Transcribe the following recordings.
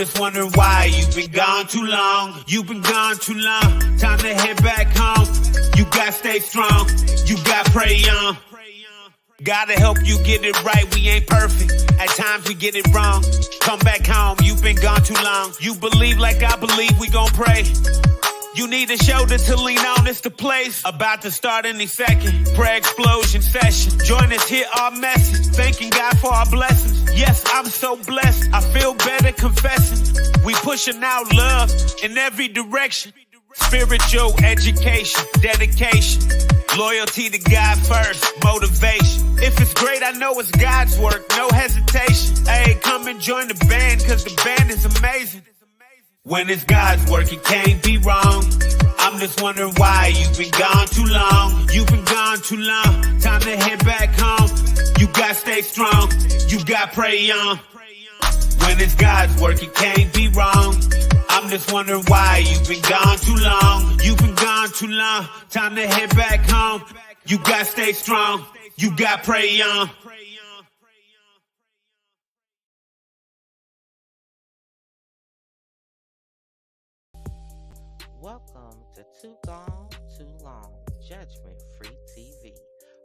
just wondering why you've been gone too long. You've been gone too long. Time to head back home. You gotta stay strong. You gotta pray on. Gotta help you get it right. We ain't perfect. At times we get it wrong. Come back home. You've been gone too long. You believe like I believe. We gon' pray. You need a shoulder to lean on, it's the place. About to start any second. Prayer explosion session. Join us, hear our message. Thanking God for our blessings. Yes, I'm so blessed. I feel better confessing. We pushing out love in every direction. Spiritual education, dedication. Loyalty to God first, motivation. If it's great, I know it's God's work, no hesitation. Hey, come and join the band, cause the band is amazing. When it's God's work, it can't be wrong. I'm just wondering why you've been gone too long. You've been gone too long. Time to head back home. You gotta stay strong. You gotta pray on. When it's God's work, it can't be wrong. I'm just wondering why you've been gone too long. You've been gone too long. Time to head back home. You gotta stay strong. You gotta pray on. Welcome to Too Gone, Too Long, Judgment Free TV,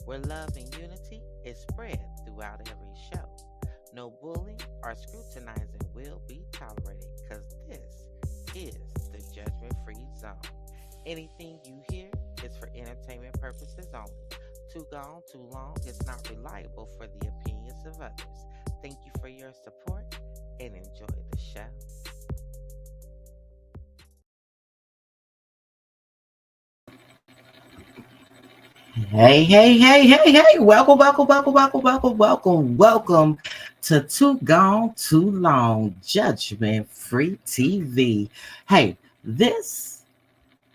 where love and unity is spread throughout every show. No bullying or scrutinizing will be tolerated, because this is the Judgment Free Zone. Anything you hear is for entertainment purposes only. Too Gone, Too Long is not reliable for the opinions of others. Thank you for your support and enjoy the show. Hey. Welcome to Too Gone, Too Long, Judgment Free TV. Hey, this,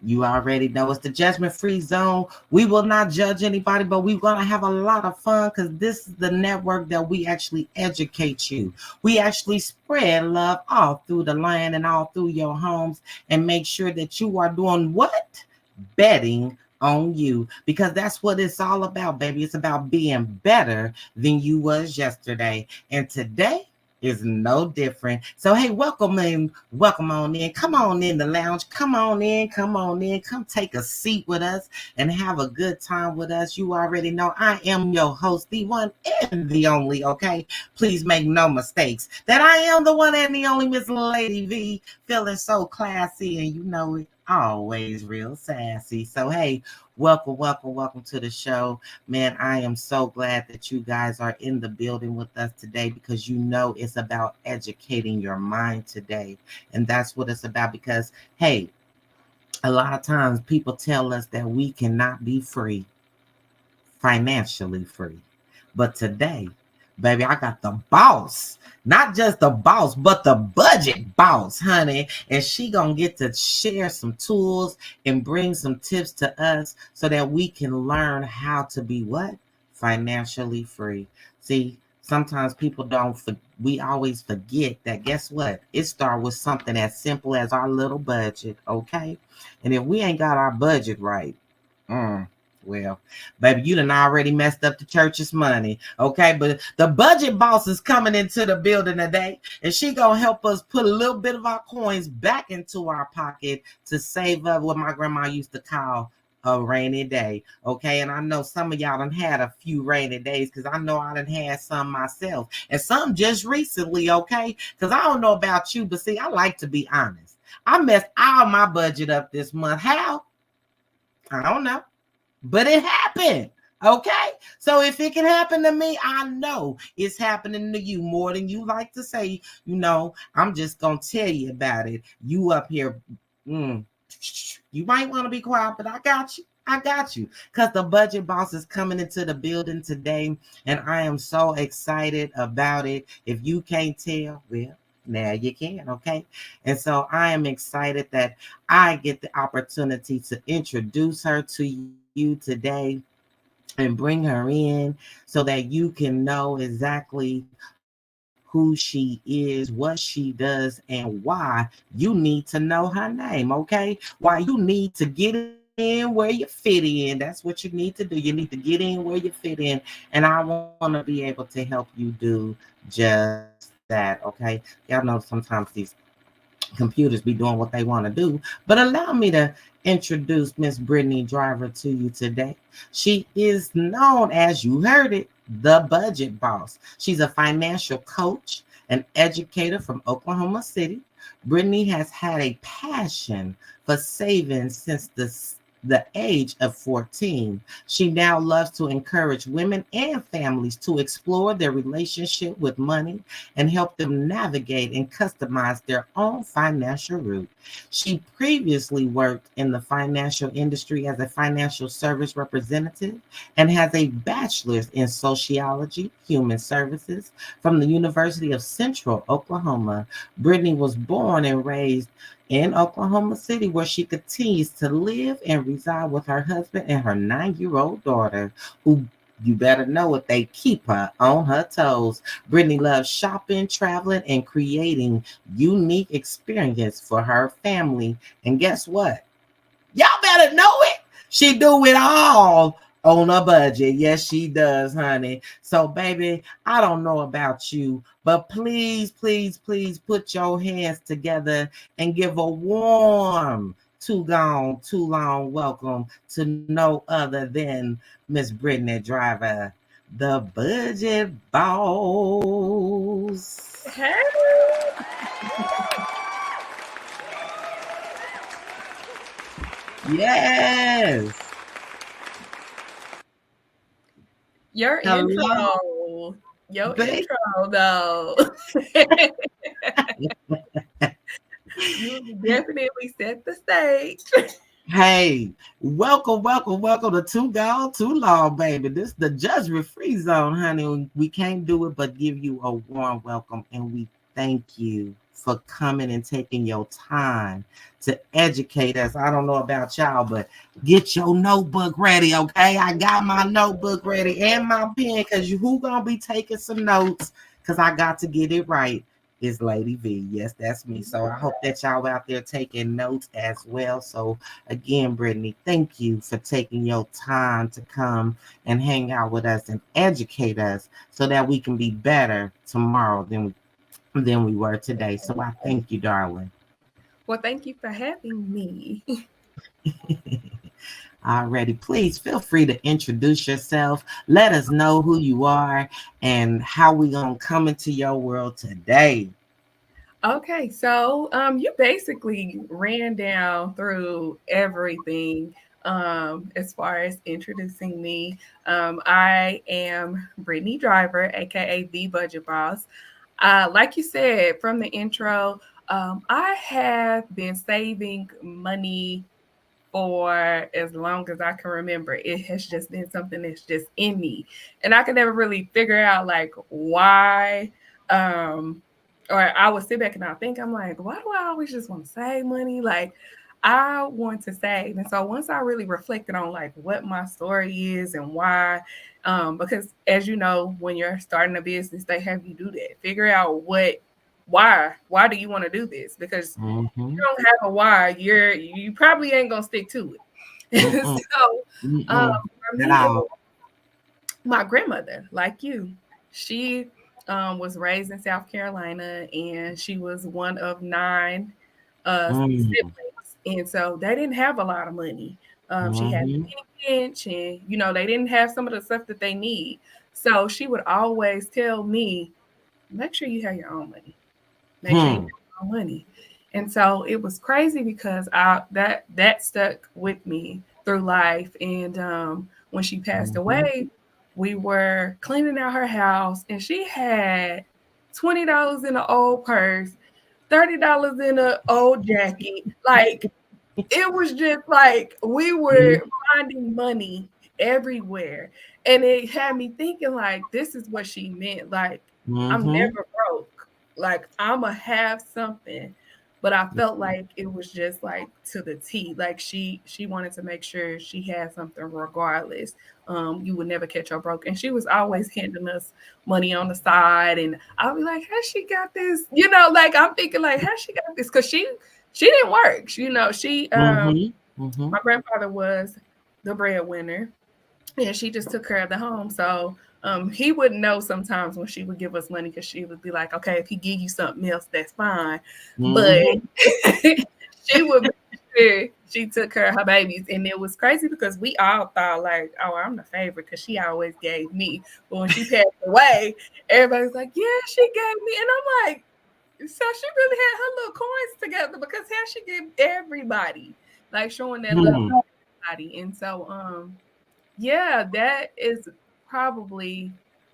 you already know, it's the Judgment Free Zone. We will not judge anybody, but we're going to have a lot of fun because this is the network that we actually educate you. We actually spread love all through the land and all through your homes and make sure that you are doing what? Betting on you, because that's what it's all about, baby. It's about being better than you was yesterday. And today is no different. So hey, welcome in, welcome on in. Come on in the lounge. Come on in, come on in. Come take a seat with us and have a good time with us. You already know I am your host, the one and the only, okay? Please make no mistakes that I am the one and the only Miss Lady V, feeling so classy and you know it, always real sassy. So hey, welcome, welcome, welcome to the show. Man, I am so glad that you guys are in the building with us today because you know it's about educating your mind today. And that's what it's about because, hey, a lot of times people tell us that we cannot be free, financially free. But today, baby, I got the boss. Not just the boss, but the budget boss, honey. And she gonna get to share some tools and bring some tips to us so that we can learn how to be what? Financially free. See, sometimes people don't, we always forget that guess what? It starts with something as simple as our little budget, okay? And if we ain't got our budget right, well, baby, you done already messed up the church's money, okay? But the budget boss is coming into the building today, and she gonna help us put a little bit of our coins back into our pocket to save up what my grandma used to call a rainy day, okay? And I know some of y'all done had a few rainy days because I know I done had some myself, and some just recently, okay? Because I don't know about you, but see, I like to be honest. I messed all my budget up this month. How? I don't know. But it happened. Okay. So if it can happen to me, I know it's happening to you more than you like to say. You know, I'm just going to tell you about it. You up here, you might want to be quiet, but I got you. I got you. Because the budget boss is coming into the building today, and I am so excited about it. If you can't tell, well, now you can, okay? And so I am excited that I get the opportunity to introduce her to you today and bring her in so that you can know exactly who she is, what she does, and why you need to know her name, okay? Why you need to get in where you fit in. That's what you need to do. You need to get in where you fit in. And I want to be able to help you do just that, okay? Y'all know sometimes these computers be doing what they want to do. But allow me to introduce Miss Brittany Driver to you today. She is known, as you heard it, the budget boss. She's a financial coach, an educator from Oklahoma City. Brittany has had a passion for saving since the age of 14. She now loves to encourage women and families to explore their relationship with money and help them navigate and customize their own financial route. She previously worked in the financial industry as a financial service representative and has a bachelor's in sociology, human services from the University of Central Oklahoma. Brittany was born and raised in Oklahoma City, where she continues to live and reside with her husband and her 9-year-old daughter, who you better know it, they keep her on her toes. Brittany loves shopping, traveling, and creating unique experience for her family. And guess what? Y'all better know it. She do it all on a budget. Yes, she does, honey. So, baby, I don't know about you, but please, please, please put your hands together and give a warm, too gone, too long welcome to no other than Miss Brittany Driver, the budget boss. Hey. Yes. Your Hello. intro though. You definitely set the stage. Hey, welcome, welcome, welcome to Too Gone, Too Long, baby. This is the judgment-free zone, honey. We can't do it but give you a warm welcome, and we thank you for coming and taking your time to educate us. I don't know about y'all, but get your notebook ready, okay? I got my notebook ready and my pen, because who gonna be taking some notes? Because I got to get it right. Is Lady V. Yes, that's me. So I hope that y'all out there taking notes as well. So again, Brittany, thank you for taking your time to come and hang out with us and educate us so that we can be better tomorrow than than we were today. So I thank you, darling. Well, thank you for having me. Already, please feel free to introduce yourself. Let us know who you are and how we gonna come into your world today. Okay, so you basically ran down through everything as far as introducing me. I am Brittany Driver, aka the Budget Boss. Like you said from the intro, I have been saving money for as long as I can remember. It has just been something that's just in me. And I can never really figure out like why or I would sit back and I think I'm like, why do I always just want to save money? Like I want to save. And so once I really reflected on like what my story is and why, because as you know, when you're starting a business, they have you do that. Figure out why do you want to do this? Because Mm-hmm. don't have a why, you probably ain't gonna stick to it. Mm-mm. So Mm-mm. for At me, it was all. my grandmother, like you. She was raised in South Carolina, and she was one of nine Mm. siblings, and so they didn't have a lot of money. She had Mm-hmm. a pinch, and they didn't have some of the stuff that they need. So she would always tell me, "Make sure you have your own money. Make sure you Hmm. have your own money." And so it was crazy because that stuck with me through life. And when she passed Mm-hmm. away, we were cleaning out her house, and she had $20 in an old purse, $30 in an old jacket. Like it was just like we were finding money everywhere. And it had me thinking like this is what she meant. Like I'm Mm-hmm. never broke. Like I'ma have something. But I felt like it was just like to the T. Like she wanted to make sure she had something regardless. You would never catch her broke. And she was always handing us money on the side. And I'll be like, has she got this? Like I'm thinking like, has she got this? Because she didn't work. She Mm-hmm. Mm-hmm. my grandfather was the breadwinner, and she just took care of the home. So he wouldn't know sometimes when she would give us money because she would be like, okay, if he give you something else, that's fine. But Mm-hmm. she would make sure she took care of her babies. And it was crazy because we all thought like, oh, I'm the favorite because she always gave me. But when she passed away, everybody's like, yeah, she gave me. And I'm like, so she really had her little coins together because how she gave everybody, like showing that love Hmm. to everybody. And so yeah, that is probably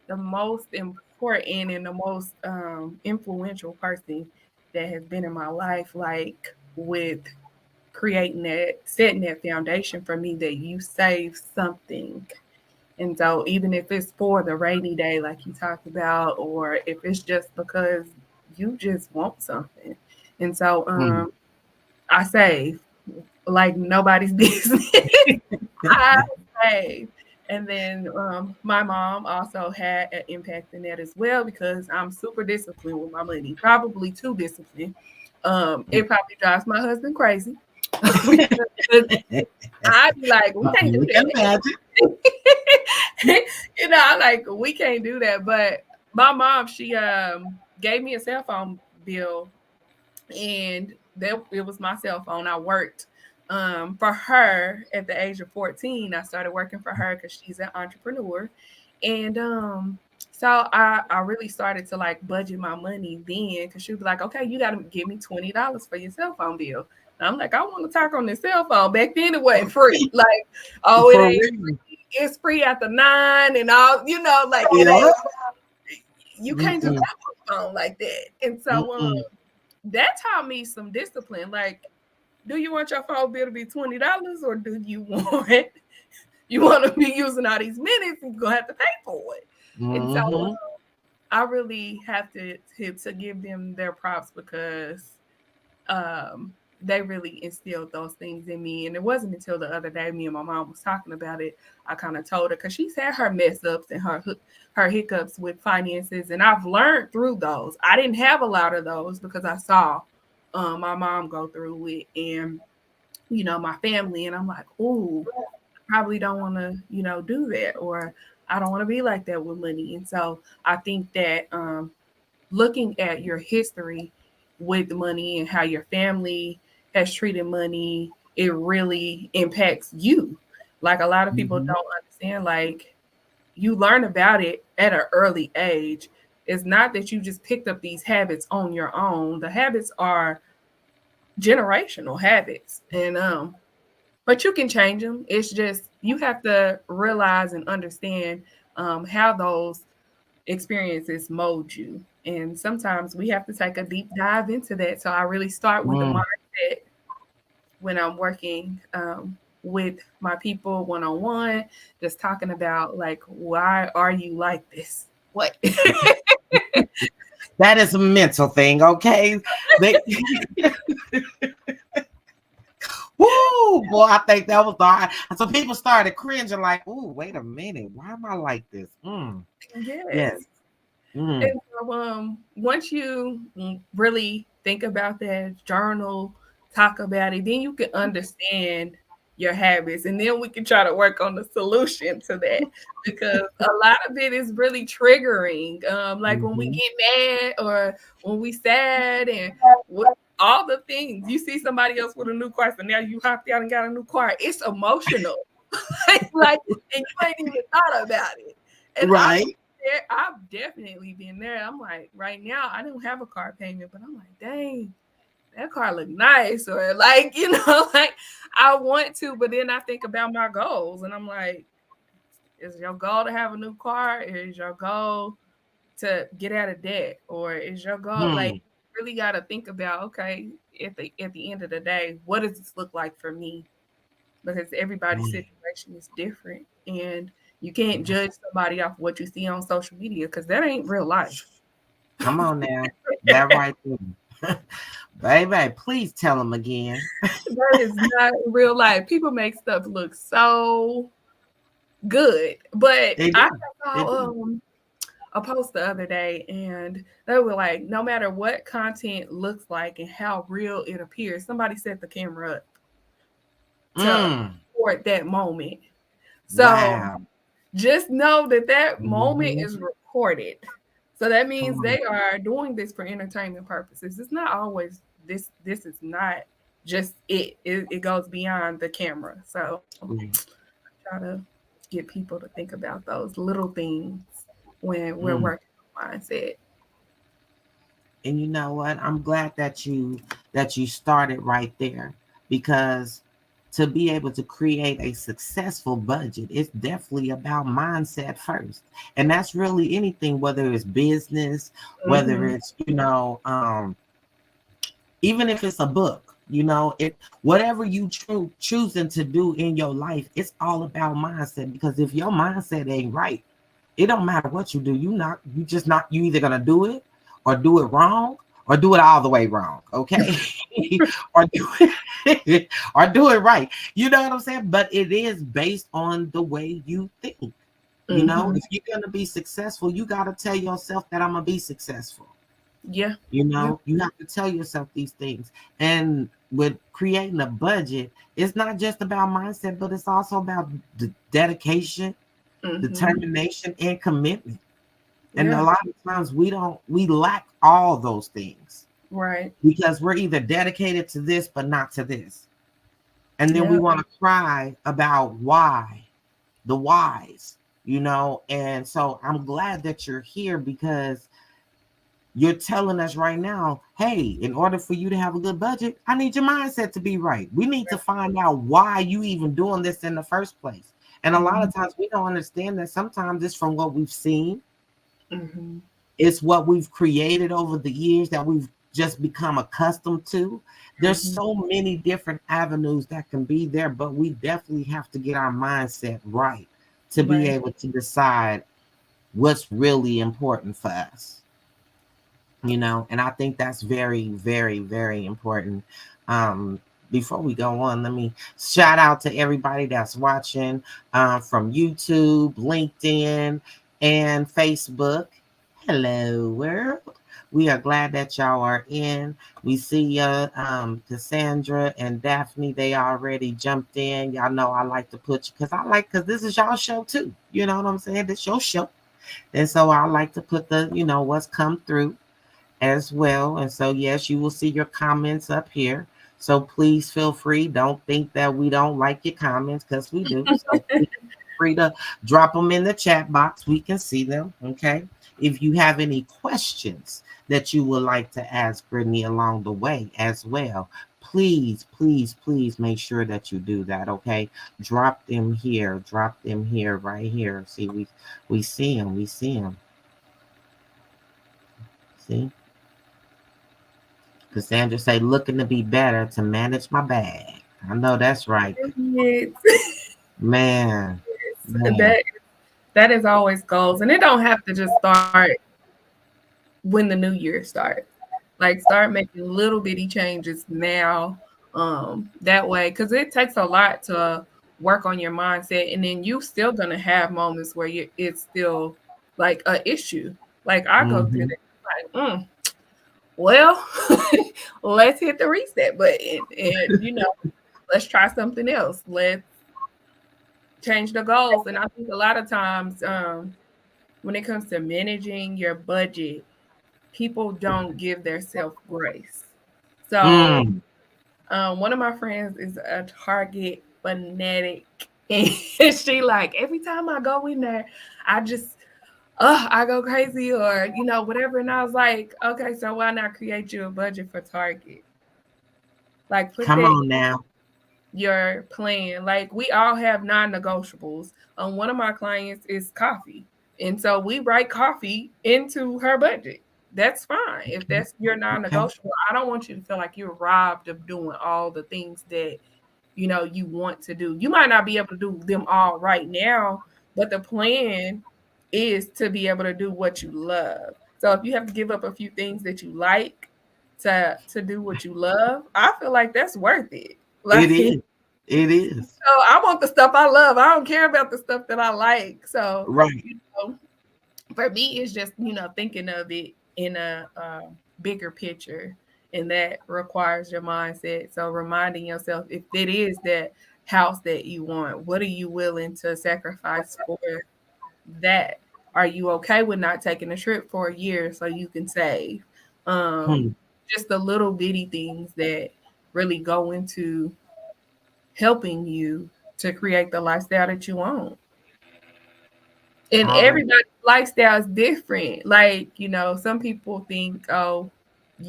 the most important and the most influential person that has been in my life, like with creating that, setting that foundation for me that you save something. And so even if it's for the rainy day, like you talked about, or if it's just because you just want something. And so I save like nobody's business. I save. And then my mom also had an impact in that as well because I'm super disciplined with my money, probably too disciplined. It probably drives my husband crazy because I'd be like, we can't do We can imagine. that. I'm like, we can't do that. But my mom, she gave me a cell phone bill, and that it was my cell phone. I worked for her at the age of 14. I started working for her because she's an entrepreneur. And so I really started to like budget my money then because she was like, okay, you got to give me $20 for your cell phone bill. And I'm like, I want to talk on this cell phone. Back then it wasn't free. Like, oh, it For ain't real. free. It's free after 9 and all, like it Yeah. ain't, you can't just Mm-mm. have a phone like that. And so Mm-mm. that taught me some discipline. Like, do you want your phone bill to be $20 or do you want to be using all these minutes and you're gonna have to pay for it? And so Mm-hmm. I really have to give them their props because they really instilled those things in me. And it wasn't until the other day me and my mom was talking about it, I kind of told her because she's had her mess ups and her hiccups with finances, and I've learned through those. I didn't have a lot of those because I saw my mom go through it and my family, and I'm like, ooh, probably don't want to, do that, or I don't want to be like that with money. And so I think that looking at your history with money and how your family has treated money, it really impacts you. Like a lot of people Mhm. don't understand, like you learn about it at an early age. It's not that you just picked up these habits on your own. The habits are generational habits. And but you can change them. It's just you have to realize and understand how those experiences mold you. And sometimes we have to take a deep dive into that. So I really start with the Mm. mindset when I'm working with my people one on one, just talking about like, why are you like this? What? That is a mental thing, okay? They, woo, boy, I think that was hard. So people started cringing, like, "Ooh, wait a minute, why am I like this?" Yes. Yes. Mm. And so, once you really think about that, journal, talk about it, then you can understand your habits, and then we can try to work on the solution to that because a lot of it is really triggering. Like when we Mhm. get mad or when we sad, and all the things you see somebody else with a new car, so now you hopped out and got a new car. It's emotional, like, and you ain't even thought about it. And Right. I've definitely been there. I'm like, right now, I don't have a car payment, but I'm like, dang, that car look nice, or like, like I want to, but then I think about my goals, and I'm like, is your goal to have a new car, or is your goal to get out of debt, or is your goal like Hmm. really got to think about, okay, at the end of the day, what does this look like for me? Because everybody's Mm. situation is different, and you can't judge somebody off what you see on social media because that ain't real life. Come on now. That right there. Baby, please tell them again. That is not real life. People make stuff look so good. But They I do. They saw do. a post the other day, and they were like, no matter what content looks like and how real it appears, somebody set the camera up to Mm. record that moment. So Wow. just know that that moment Mhm. is recorded. So that Come means on. they are doing this for entertainment purposes. It's not always this is not just it goes beyond the camera. So Mm. try to get people to think about those little things when we're Mm. working on mindset. And you know what? I'm glad that you started right there, because to be able to create a successful budget, it's definitely about mindset first. And that's really anything, whether it's business, whether Mm-hmm. it's, even if it's a book, it, whatever you choosing to do in your life, it's all about mindset. Because if your mindset ain't right, it don't matter what you do. You either gonna do it or do it wrong or do it all the way wrong. Okay. or do it or do it right. You know what I'm saying? But it is based on the way you think. Mm-hmm. If you're gonna be successful, you gotta tell yourself that I'm gonna be successful. Yeah. Yeah. You have to tell yourself these things. And with creating a budget, it's not just about mindset, but it's also about the dedication, Mm-hmm. determination, and commitment. And a Yeah. lot of times we lack all those things Right. because we're either dedicated to this but not to this. And then we Yeah. want to cry about why, the whys. And so I'm glad that you're here, because you're telling us right now, hey, in order for you to have a good budget, I need your mindset to be right. We need to find out why you even doing this in the first place. And a lot Mm-hmm. of times we don't understand that sometimes it's from what we've seen. Mm-hmm. It's what we've created over the years that we've just become accustomed to. There's Mm-hmm. so many different avenues that can be there, but we definitely have to get our mindset right to be Right. able to decide what's really important for us. And I think that's very, very, very important. um Before we go on, let me shout out to everybody that's watching from YouTube, LinkedIn, and Facebook. Hello world, we are glad that y'all are in. We see you, Cassandra and Daphne, they already jumped in. Y'all know I like to put you, because this is y'all show too, you know what I'm saying? This your show. And so I like to put the, what's come through. as well. And so, yes, you will see your comments up here. So please feel free. Don't think that we don't like your comments because we do. So please feel free to drop them in the chat box. We can see them. Okay. If you have any questions that you would like to ask Brittany along the way as well, please, please, please make sure that you do that. Okay. Drop them here. Drop them here, right here. See, we see them. We see them. See? Cassandra say, looking to be better to manage my bag. I know that's right. Yes. Man, man. that that is always goals, and it don't have to just start when the new year starts. Like start making little bitty changes now. That way, because it takes a lot to work on your mindset, and then you still gonna have moments where it's still like a issue. Like I go through Mm-hmm. that, like, well, let's hit the reset button, and let's try something else. Let's change the goals. And I think a lot of times, when it comes to managing your budget, people don't give their self grace. So Mm. one of my friends is a Target fanatic, and she like every time I go in there, I just I go crazy or whatever. And I was like, okay, so why not create you a budget for Target? Like put Come that on now. your plan. Like we all have non-negotiables. One of my clients is coffee, and so we write coffee into her budget. That's fine if Okay. that's your Okay. non-negotiable. I don't want you to feel like you're robbed of doing all the things that you want to do. You might not be able to do them all right now, but the plan is to be able to do what you love. So if you have to give up a few things that you like to do what you love, I feel like that's worth it. It Like is. It is. I want the stuff I love. I don't care about the stuff that I like. So, Right. you know, for me, it's just, thinking of it in a bigger picture. And that requires your mindset. So, reminding yourself if it is that house that you want, what are you willing to sacrifice for that? Are you okay with not taking a trip for a year so you can save? Hmm. Just the little bitty things that really go into helping you to create the lifestyle that you want. And All right. everybody's lifestyle is different. Like, some people think, oh,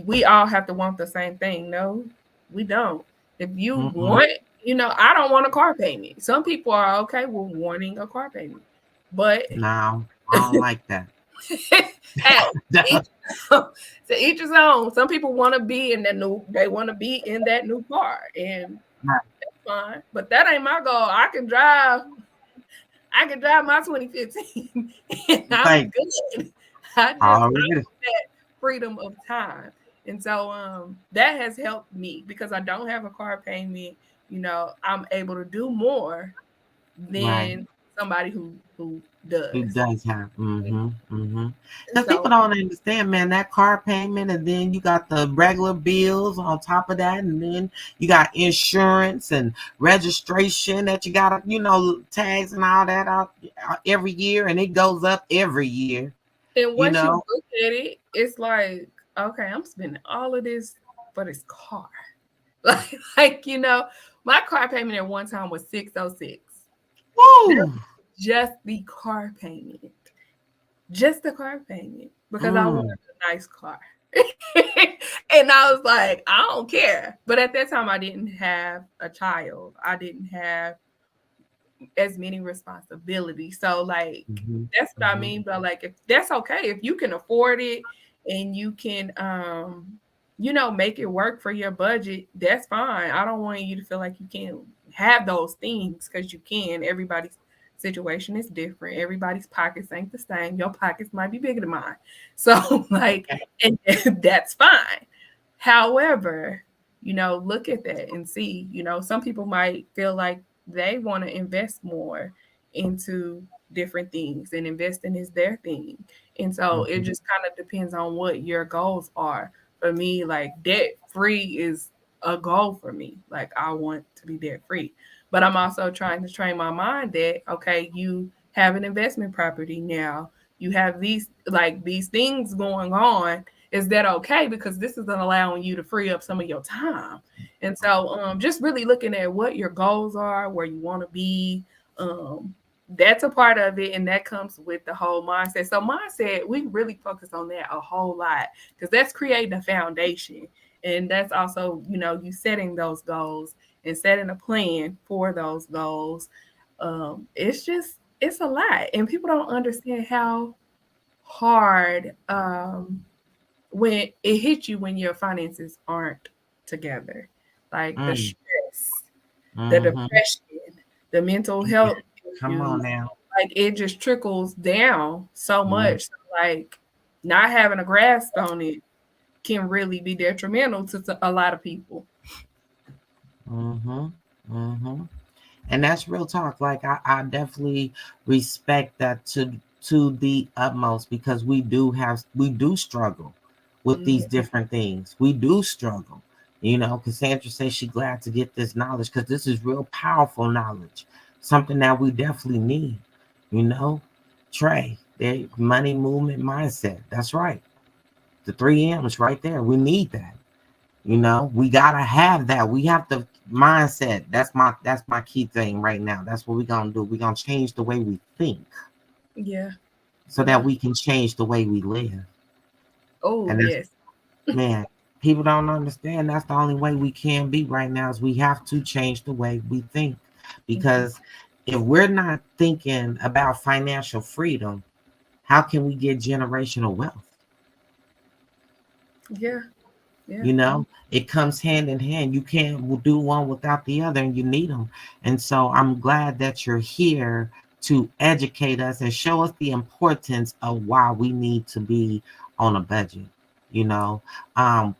we all have to want the same thing. No, we don't. If you Mm-mm. want, I don't want a car payment. Some people are okay with wanting a car payment. But No, I don't like that. hey, each, to each his own. Some people want to be in they want to be in that new car. And that's fine. But that ain't my goal. I can drive my 2015 and I'm Right. good. I Already. want that freedom of time. And so that has helped me because I don't have a car payment. I'm able to do more Right. than somebody who It does. does have. Mm-hmm. Mm-hmm. And Because people so don't understand, man, that car payment, and then you got the regular bills on top of that, and then you got insurance and registration that you got, tags and all that out every year, and it goes up every year, and you once you know. look at it, it's like, okay, I'm spending all of this for this car. Like, my car payment at one time was 606. That's Woo! just the car payment. Just the car payment because I wanted Mm, a nice car. And I was like, I don't care. But at that time, I didn't have a child. I didn't have as many responsibilities. So, like, mm-hmm, that's what I mm-hmm. mean. But like, if that's okay, if you can afford it and you can, make it work for your budget, that's fine. I don't want you to feel like you can't have those things because you can. Everybody's situation is different. Everybody's pockets ain't the same. Your pockets might be bigger than mine. So, like, Okay. and that's fine. However, look at that and see, some people might feel like they want to invest more into different things and investing is their thing. And so it Mm-hmm. just kind of depends on what your goals are. For me, like debt free is a goal for me. Like I want to be debt free. But I'm also trying to train my mind that okay, you have an investment property now. You have these things going on is that okay? Because this isn't allowing you to free up some of your time. And so just really looking at what your goals are, where you want to be, that's a part of it, and that comes with the whole mindset. So mindset, we really focus on that a whole lot because that's creating a foundation, and that's also, you know, you setting those goals and setting a plan for those goals. It's just, it's a lot, and people don't understand how hard when it hits you when your finances aren't together, like the Mm, stress, the mm-hmm. depression, the mental Yeah. health Come on issues, now. like it just trickles down so Mm, much. So, like not having a grasp on it can really be detrimental to a lot of people. mm-hmm. Mm-hmm. And that's real talk. Like I definitely respect that to the utmost because we do struggle with these Mhm. different things. We do struggle. You know, Cassandra says she's glad to get this knowledge because this is real powerful knowledge. Something that we definitely need. You know, Trey, there money movement mindset. That's right. The 3 M's right there. We need that. You know, we gotta have that. We have the mindset. That's my key thing right now. That's what we're gonna do. We're gonna change the way we think Yeah. so that Yeah. we can change the way we live. Oh And that's, yes. man, people don't understand that's the only way we can be right now is we have to change the way we think. Mhm. Because if we're not thinking about financial freedom, how can we get generational wealth? Yeah. Yeah. You know, it comes hand in hand. You can't do one without the other, and you need them. And so I'm glad that you're here to educate us and show us the importance of why we need to be on a budget. You know, um,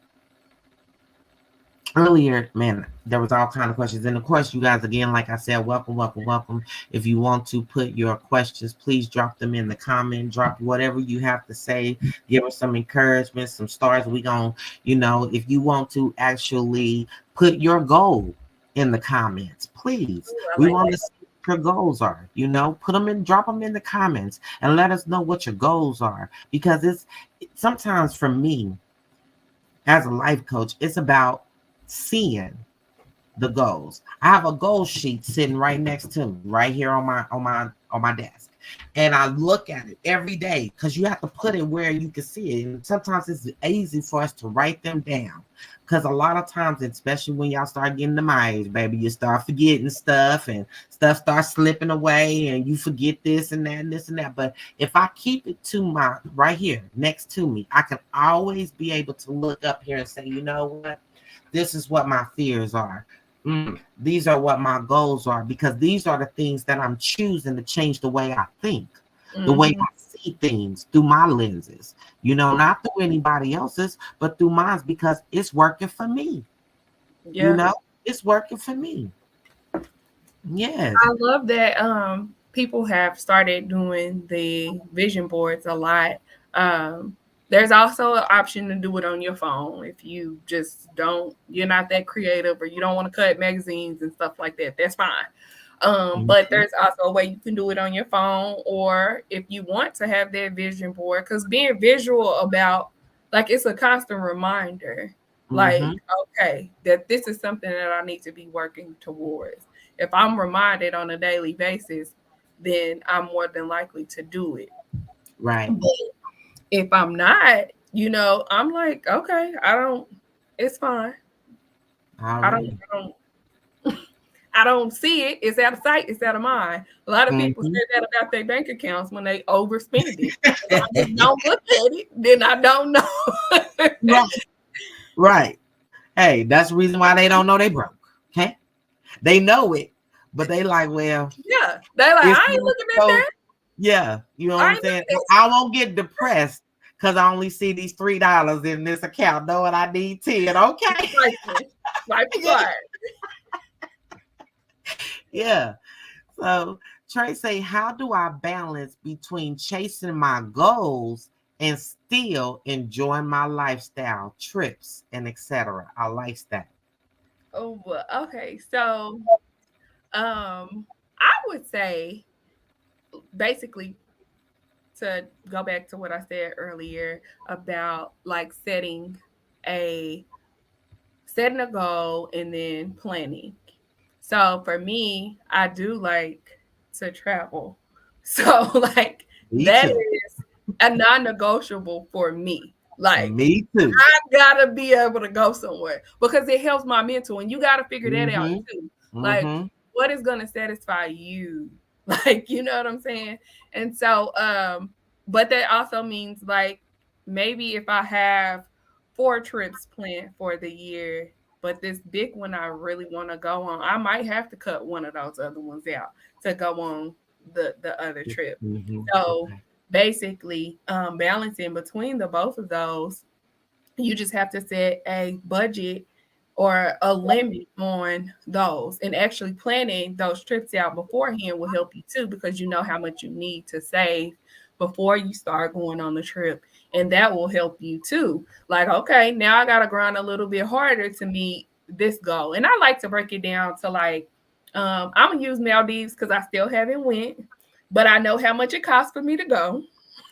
earlier, man, there was all kind of questions. And of course, you guys, again, like I said, welcome, welcome, welcome. If you want to put your questions, please drop them in the comment, drop whatever you have to say, give us some encouragement, some stars. We gonna, you know, if you want to actually put your goal in the comments, please. Ooh, I We like want that. to see what your goals are, you know, put them in, drop them in the comments and let us know what your goals are. Because it's sometimes for me, as a life coach, it's about seeing the goals. I have a goal sheet sitting right next to me, right here on my desk. And I look at it every day because you have to put it where you can see it. And sometimes it's easy for us to write them down. Because a lot of times, especially when y'all start getting to my age, baby, you start forgetting stuff and stuff starts slipping away and you forget this and that and this and that. But if I keep it to my right here next to me, I can always be able to look up here and say, you know what? This is what my fears are. These are what my goals are because these are the things that I'm choosing to change the way I think, the way Hmm. I see things through my lenses, you know, not through anybody else's, but through mine because it's working for me, you Yeah. know, it's working for me. Yes. I love that people have started doing the vision boards a lot. Um there's also an option to do it on your phone if you just don't, you're not that creative or you don't want to cut magazines and stuff like that. That's fine. But Mhm. there's also a way you can do it on your phone, or if you want to have that vision board, because being visual about, like, it's a constant reminder, like, Mhm. okay, that this is something that I need to be working towards. If I'm reminded on a daily basis, then I'm more than likely to do it. Right. But if I'm not, you know, I'm like, okay, I don't, it's fine. I don't, Already. I don't, I don't see it. It's out of sight. It's out of mind. A lot of people Mhm. say that about their bank accounts when they overspend it. If I just don't look at it, then I don't know. Right. Right. Hey, that's the reason why they don't know they broke. Okay. They know it, but they like, well, Yeah, they like, it's I ain't looking at so that. yeah, you know what I I'm ain't saying? looking I won't get depressed because I only see these $3 in this account, knowing I need 10. at Okay. swiping, swipe Yeah. slide. Yeah. So Trey say, how do I balance between chasing my goals and still enjoying my lifestyle, trips, and etc.? I like that. Oh, well, okay. So, I would say basically to go back to what I said earlier about like a setting a goal and then planning. So for me, I do like to travel. So like Me that too. is a non-negotiable for me. Like Me too. I gotta be able to go somewhere because it helps my mental, and you gotta figure that out Mm-hmm. too. Like, Mm-hmm. what is gonna satisfy you? Like, you know what I'm saying? And so, but that also means like maybe if I have 4 trips planned for the year, but this big one I really want to go on, I might have to cut one of those other ones out to go on the other trip. Mm-hmm. So Okay. basically, balancing between the both of those, you just have to set a budget or a limit on those, and actually planning those trips out beforehand will help you too, because you know how much you need to save before you start going on the trip, and that will help you too. Like, okay, now I got to grind a little bit harder to meet this goal. And I like to break it down to like, I'm gonna use Maldives because I still haven't went, but I know how much it costs for me to go.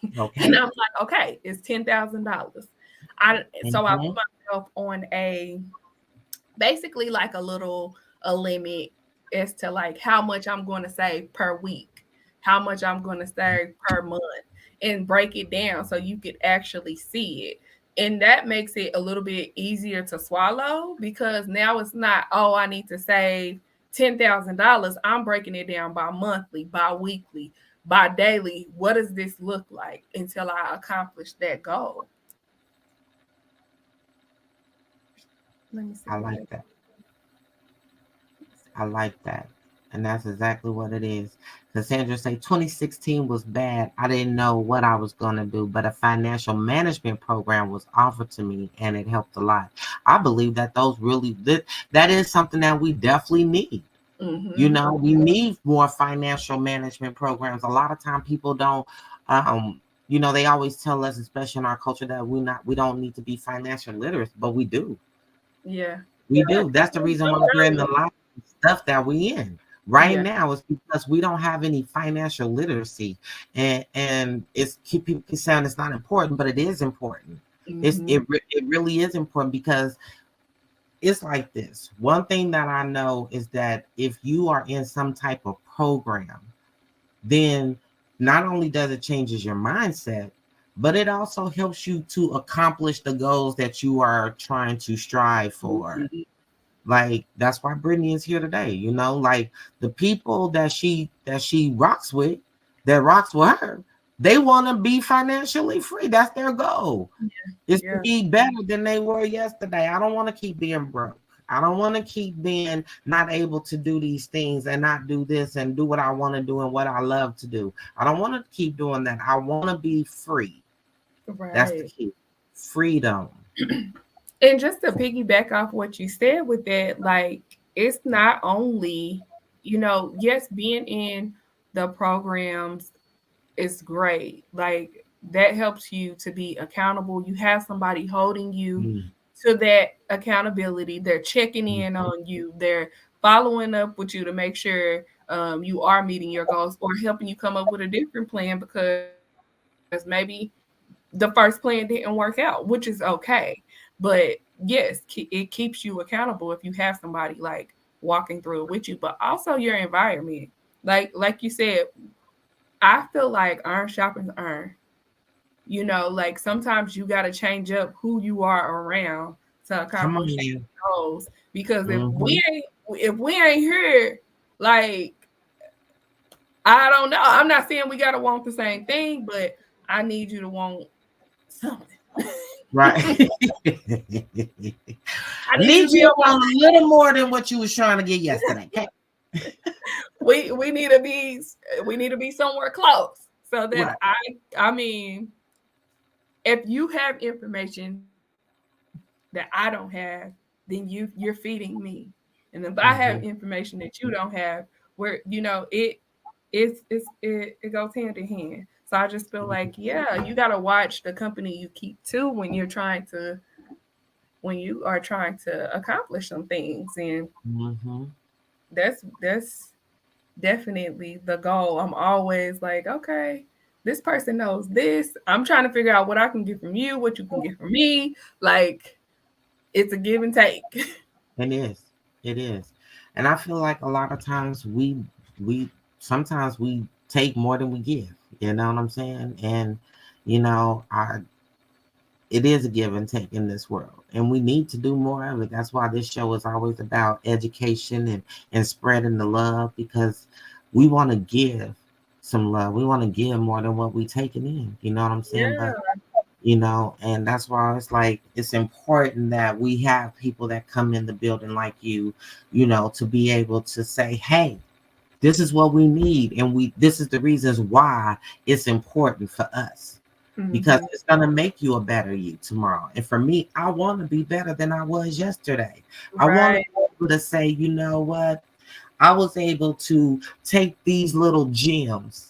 And Okay. I'm like, okay, it's $10,000. I Mm-hmm. put myself on a basically like a limit as to like how much I'm going to save per week, how much I'm going to save per month, and break it down so you could actually see it. And that makes it a little bit easier to swallow, because now it's not, oh, I need to save $10,000. I'm breaking it down by monthly, by weekly, by daily. What does this look like until I accomplish that goal? Let me see I what like it that. I like that. And that's exactly what it is. Cassandra say 2016 was bad. I didn't know what I was going to do, but a financial management program was offered to me and it helped a lot. I believe that that is something that we definitely need. Mm-hmm. We need more financial management programs. A lot of time people don't, they always tell us, especially in our culture, that we don't need to be financial literate, but we do. Yeah. We Yeah. do. That's the reason why we're in the life stuff that we in right Yeah. now, is because we don't have any financial literacy, and people keep saying it's not important, but it is important. Mm-hmm. It really is important, because it's like this. One thing that I know is that if you are in some type of program, then not only does it changes your mindset, but it also helps you to accomplish the goals that you are trying to strive for. Mm-hmm. Like, that's why Brittany is here today. Like, the people that she rocks with her, they want to be financially free. That's their goal. Is to Yeah. be better than they were yesterday. I don't want to keep being broke. I don't want to keep being not able to do these things and not do this and do what I want to do and what I love to do. I don't want to keep doing that. I want to be free. That's the Right. key. Freedom. And just to piggyback off what you said with that, like, it's not only, yes, being in the programs is great. Like, that helps you to be accountable. You have somebody holding you Mm, to that accountability. They're checking mm, in on you. They're following up with you to make sure you are meeting your goals, or helping you come up with a different plan because maybe the first plan didn't work out, which is okay. But yes, it keeps you accountable if you have somebody like walking through it with you, but also your environment. Like you said, I feel like iron sharpens iron. Like sometimes you got to change up who you are around to come on accomplish now. goals. Because if Mm-hmm. we ain't here, like, I don't know. I'm not saying we gotta want the same thing, but I need you to want something. Right. I need you Need to you be to on my. want a little more than what you was trying to get yesterday. Okay. We need to be somewhere close so that Right. I mean, if you have information that I don't have, then you're feeding me. And if I have Mm-hmm. information that you don't have, where it goes hand in hand. So I just feel like, yeah, you gotta watch the company you keep too when you are trying to accomplish some things. And Mm-hmm. that's definitely the goal. I'm always like, okay, this person knows this. I'm trying to figure out what I can get from you, what you can get from me. Like, it's a give and take. It is. It is. And I feel like a lot of times we sometimes we take more than we give. You know what I'm saying? And I it is a give and take in this world. And we need to do more of it. That's why this show is always about education and spreading the love, because we want to give some love. We want to give more than what we taking in. You know what I'm saying? Yeah. But and that's why it's like it's important that we have people that come in the building like you, to be able to say, hey, this is what we need, and this is the reasons why it's important for us, because it's going to make you a better you tomorrow. And for me, I want to be better than I was yesterday. I want to be able to say, you know what, I was able to take these little gems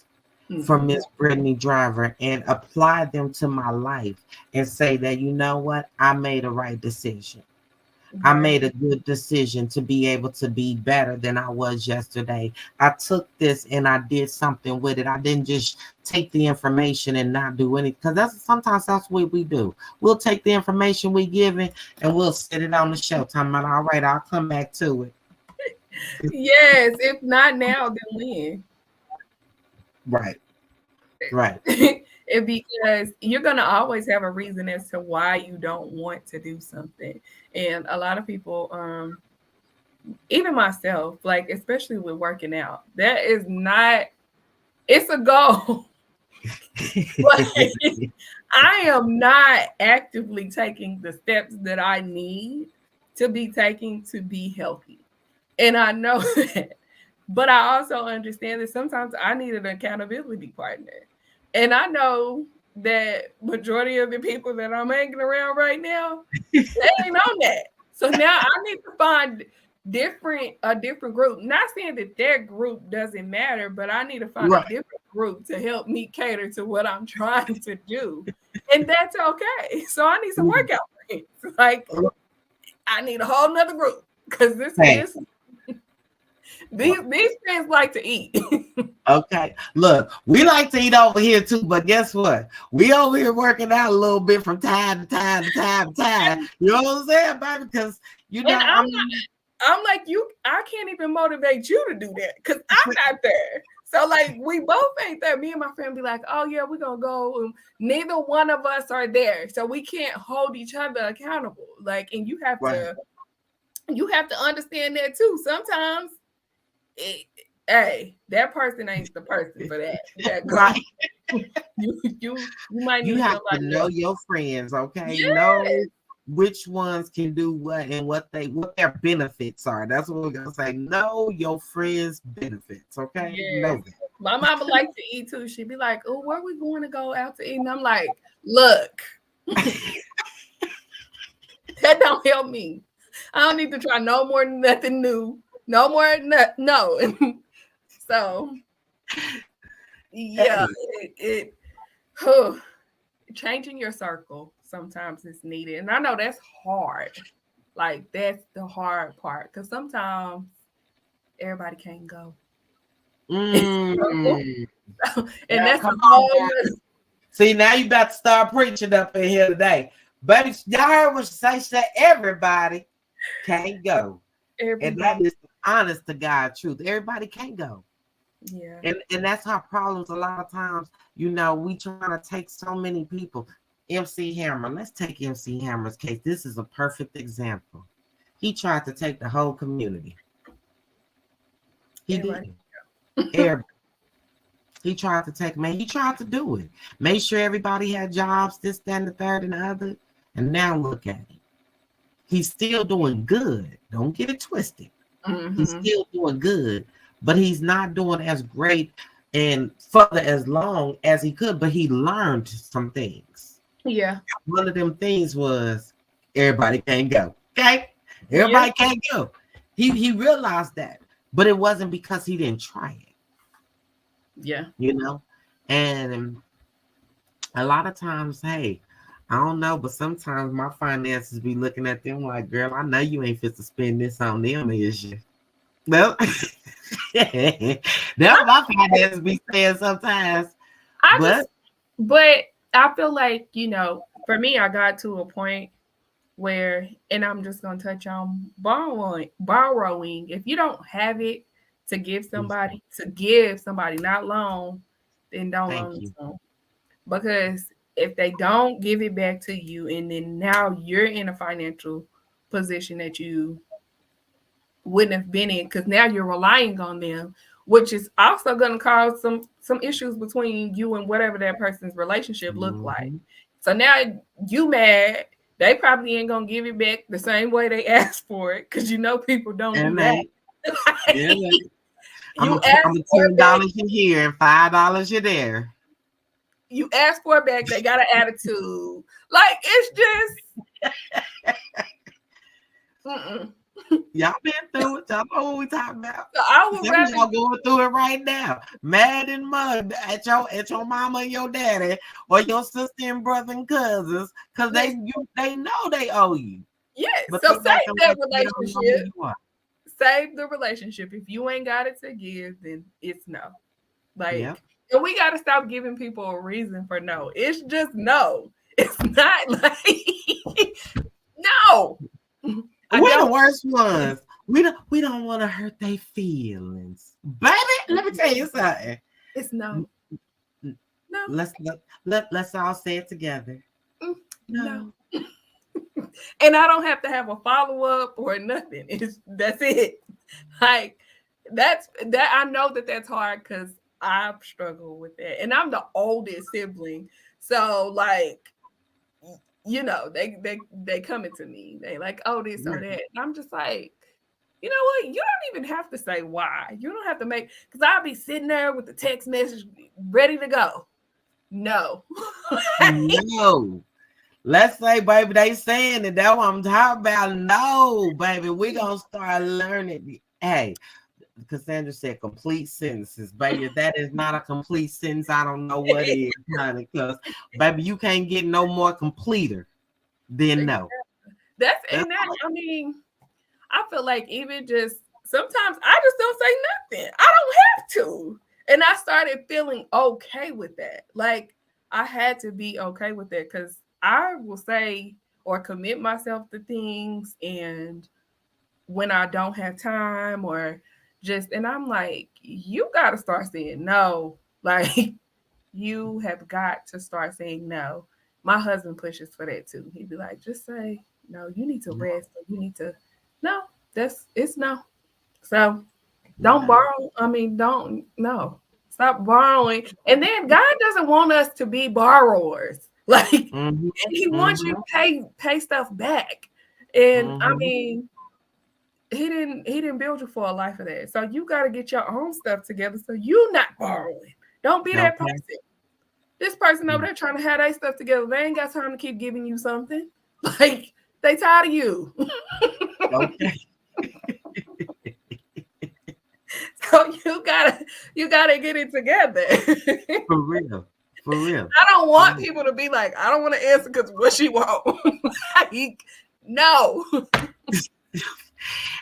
from Miss Brittany Driver and apply them to my life and say that, you know what, I made a right decision. I made a good decision to be able to be better than I was yesterday. I took this and I did something with it. I didn't just take the information and not do anything, because sometimes that's what we do. We'll take the information we given and we'll sit it on the shelf talking about, all right, I'll come back to it. Yes, if not now, then when? Right. Because you're going to always have a reason as to why you don't want to do something. And a lot of people, even myself, like, especially with working out, that is not, it's a goal. But I am not actively taking the steps that I need to be taking to be healthy. And I know that. But I also understand that sometimes I need an accountability partner. And I know that majority of the people that I'm hanging around right now, they ain't on that. So now I need to find a different group. Not saying that their group doesn't matter, but I need to find a different group to help me cater to what I'm trying to do. And that's okay. So I need some workout friends. Like, I need a whole nother group, because these friends like to eat. Okay. Look, we like to eat over here too, but guess what? We over here working out a little bit from time to time to time to time. You know what I'm saying, baby? Because I'm like you. I can't even motivate you to do that because I'm not there. So like we both ain't there. Me and my friend be like, oh yeah, we're gonna go. Neither one of us are there, so we can't hold each other accountable. Like, and you have to understand that too. Sometimes, hey, that person ain't the person for that. Right. You might need you have to know your friends, okay? Yes. Know which ones can do what and what their benefits are. That's what we're gonna say. Know your friends' benefits, okay? Yes. Know that. My mama likes to eat too. She'd be like, "Oh, where are we going to go out to eat?" And I'm like, "Look, that don't help me. I don't need to try no more nothing new. No more no." So yeah, changing your circle sometimes is needed. And I know that's hard. Like, that's the hard part, because sometimes everybody can't go. And that's the whole. See, now you about to start preaching up in here today. Baby, y'all heard what she said, everybody can't go. And that is the honest to God truth. Everybody can't go. Yeah. And that's our problems a lot of times. We trying to take so many people. MC Hammer, let's take MC Hammer's case. This is a perfect example. He tried to take the whole community. He did. He tried to take, he tried to do it. Made sure everybody had jobs, this, that, and the third, and the other. And now look at him. He's still doing good. Don't get it twisted. Mm-hmm. He's still doing good, but he's not doing as great and further as long as he could, but he learned some things. Yeah. One of them things was everybody can't go. Okay? Everybody can't go. He realized that, but it wasn't because he didn't try it. Yeah. And a lot of times, hey, I don't know, but sometimes my finances be looking at them like, girl, I know you ain't fit to spend this on them, is you? Well, that's my finances be saying sometimes. But But I feel like, for me, I got to a point where, and I'm just gonna touch on borrowing. If you don't have it to give somebody, not loan, then don't thank loan it you. to them. Because if they don't give it back to you, and then now you're in a financial position that you wouldn't have been in, because now you're relying on them, which is also going to cause some issues between you and whatever that person's relationship look like. Mm-hmm. So now you mad, they probably ain't gonna give it back the same way they asked for it, because people don't do And that. yeah, You I'm ask a for it back, $10 you here and $5 you there. you ask for it back, they got an attitude. Like, it's just mm-mm. Y'all been through it. Y'all know what we talking about. So I would Some of rather y'all going through it right now. Mad and mud at your mama and your daddy, or your sister and brother and cousins, because they know they owe you. yes. But So they save acting that like they don't know who relationship. you are. Save the relationship. If you ain't got it to give, then it's no. Yeah. Like, and we got to stop giving people a reason for no. It's just no. It's not like no. We're the worst ones. We don't want to hurt their feelings, baby. Let me tell you something. It's no. No. Let's all say it together. No. And I don't have to have a follow-up or nothing. That's it. Like, that I know that's hard, because I've struggled with that. And I'm the oldest sibling. So, like, they coming to me. They like, oh, this or that. And I'm just like, you know what? You don't even have to say why. You don't have to because I'll be sitting there with the text message ready to go. No. No. Let's say, baby, they saying it. That's what I'm talking about. No, baby, we gonna start learning. Hey, Cassandra said complete sentences, baby. If that is not a complete sentence, I don't know what is, honey. Because, baby, you can't get no more completer than no. I mean, I feel like even just sometimes I just don't say nothing. I don't have to. And I started feeling okay with that. Like, I had to be okay with that, because I will say or commit myself to things, and when I don't have time and I'm like, you got to start saying no. Like, you have got to start saying no. My husband pushes for that too. He'd be like, just say no, you need to rest. Or you need to, no, it's no. So don't borrow. I mean, no. Stop borrowing. And then God doesn't want us to be borrowers. Like, He wants you to pay stuff back. And I mean, he didn't build you for a life of that. So you got to get your own stuff together, so you're not borrowing. Don't be that person. This person over there trying to have their stuff together, they ain't got time to keep giving you something. Like, they tired of you. Okay. So you gotta get it together. For real. I don't want people to be like, I don't want to answer because what she want. Like, no.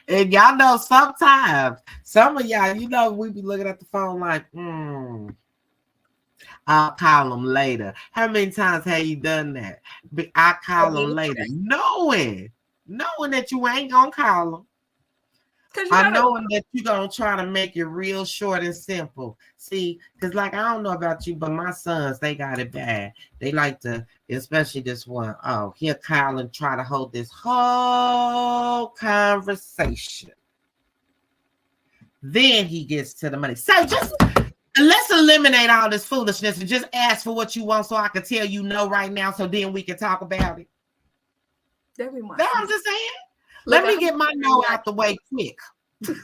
And y'all know sometimes some of y'all, we be looking at the phone like, I'll call them later. How many times have you done that? I'll call them later, knowing that you ain't gonna call them. I knowing that you're gonna try to make it real short and simple. See, because like, I don't know about you, but my sons, they got it bad. They like to, especially this one, he'll call and try to hold this whole conversation. Then he gets to the money. So just let's eliminate all this foolishness and just ask for what you want, so I can tell you no right now, so then we can talk about it. That's what I'm just saying. Let me get my no out the way quick. So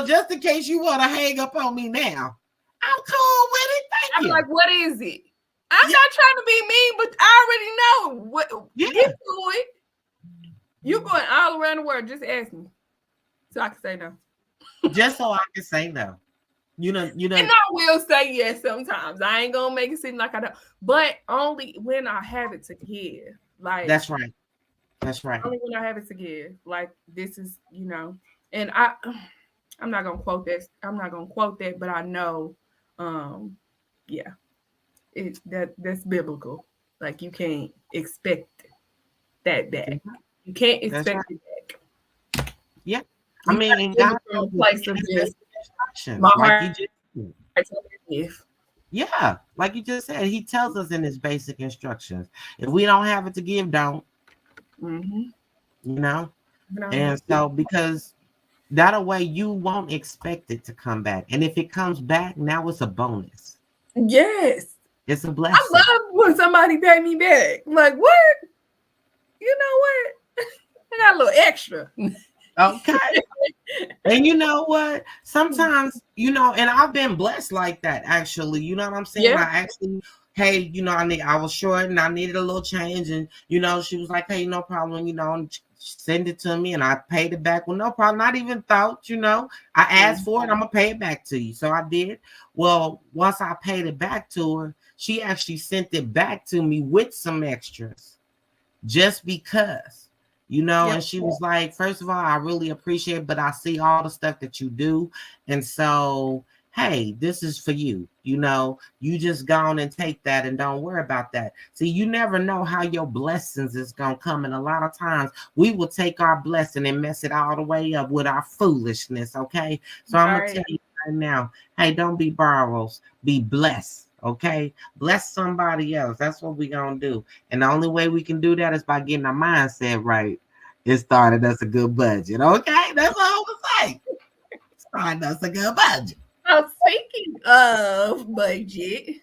just in case you want to hang up on me now, I'm cool with it. Thank you. I'm like, what is it? I'm not trying to be mean, but I already know what. Get to it. You going all around the world. Just ask me, so I can say no. Just so I can say no. You know. And I will say yes sometimes. I ain't gonna make it seem like I don't, but only when I have it to give. Like, that's right. That's right. Only when I have it to give. Like, this is, and I'm not gonna quote that. I'm not gonna quote that, but I know, um, yeah, that's biblical. Like you can't expect that back. You can't That's right. expect it back. Yeah. I You mean, gotta and give God it from a tells us place of in his just basic my instructions, like heart you just said. to live. Yeah, like you just said, he tells us in his basic instructions. If we don't have it to give, don't, Mm-hmm. you know? You know. And so because that way you won't expect it to come back. And if it comes back, now it's a bonus. Yes, It's a I blessing. love when somebody pay me back. Like what? You know what? I got a little extra. Okay. And you know what? Sometimes, and I've been blessed like that actually. You know what I'm saying? Yeah. I actually, hey, I was short and I needed a little change. And she was like, hey, no problem, and send it to me and I paid it back. Well, no problem. Not even thought, I asked for it, I'm gonna pay it back to you. So I did. Well, once I paid it back to her, she actually sent it back to me with some extras just because, Yep. and she was like, first of all, I really appreciate it, but I see all the stuff that you do. And so, hey, this is for you. You just go on and take that and don't worry about that. See, you never know how your blessings is going to come. And a lot of times we will take our blessing and mess it all the way up with our foolishness. Okay. So I'm going to Right. tell you right now, hey, don't be borrowers, be blessed. Okay. Bless somebody else. That's what we're going to do. And the only way we can do that is by getting our mindset right. It started us a good budget. Okay. That's all I'm going to say. Started us a good budget. So speaking of budget,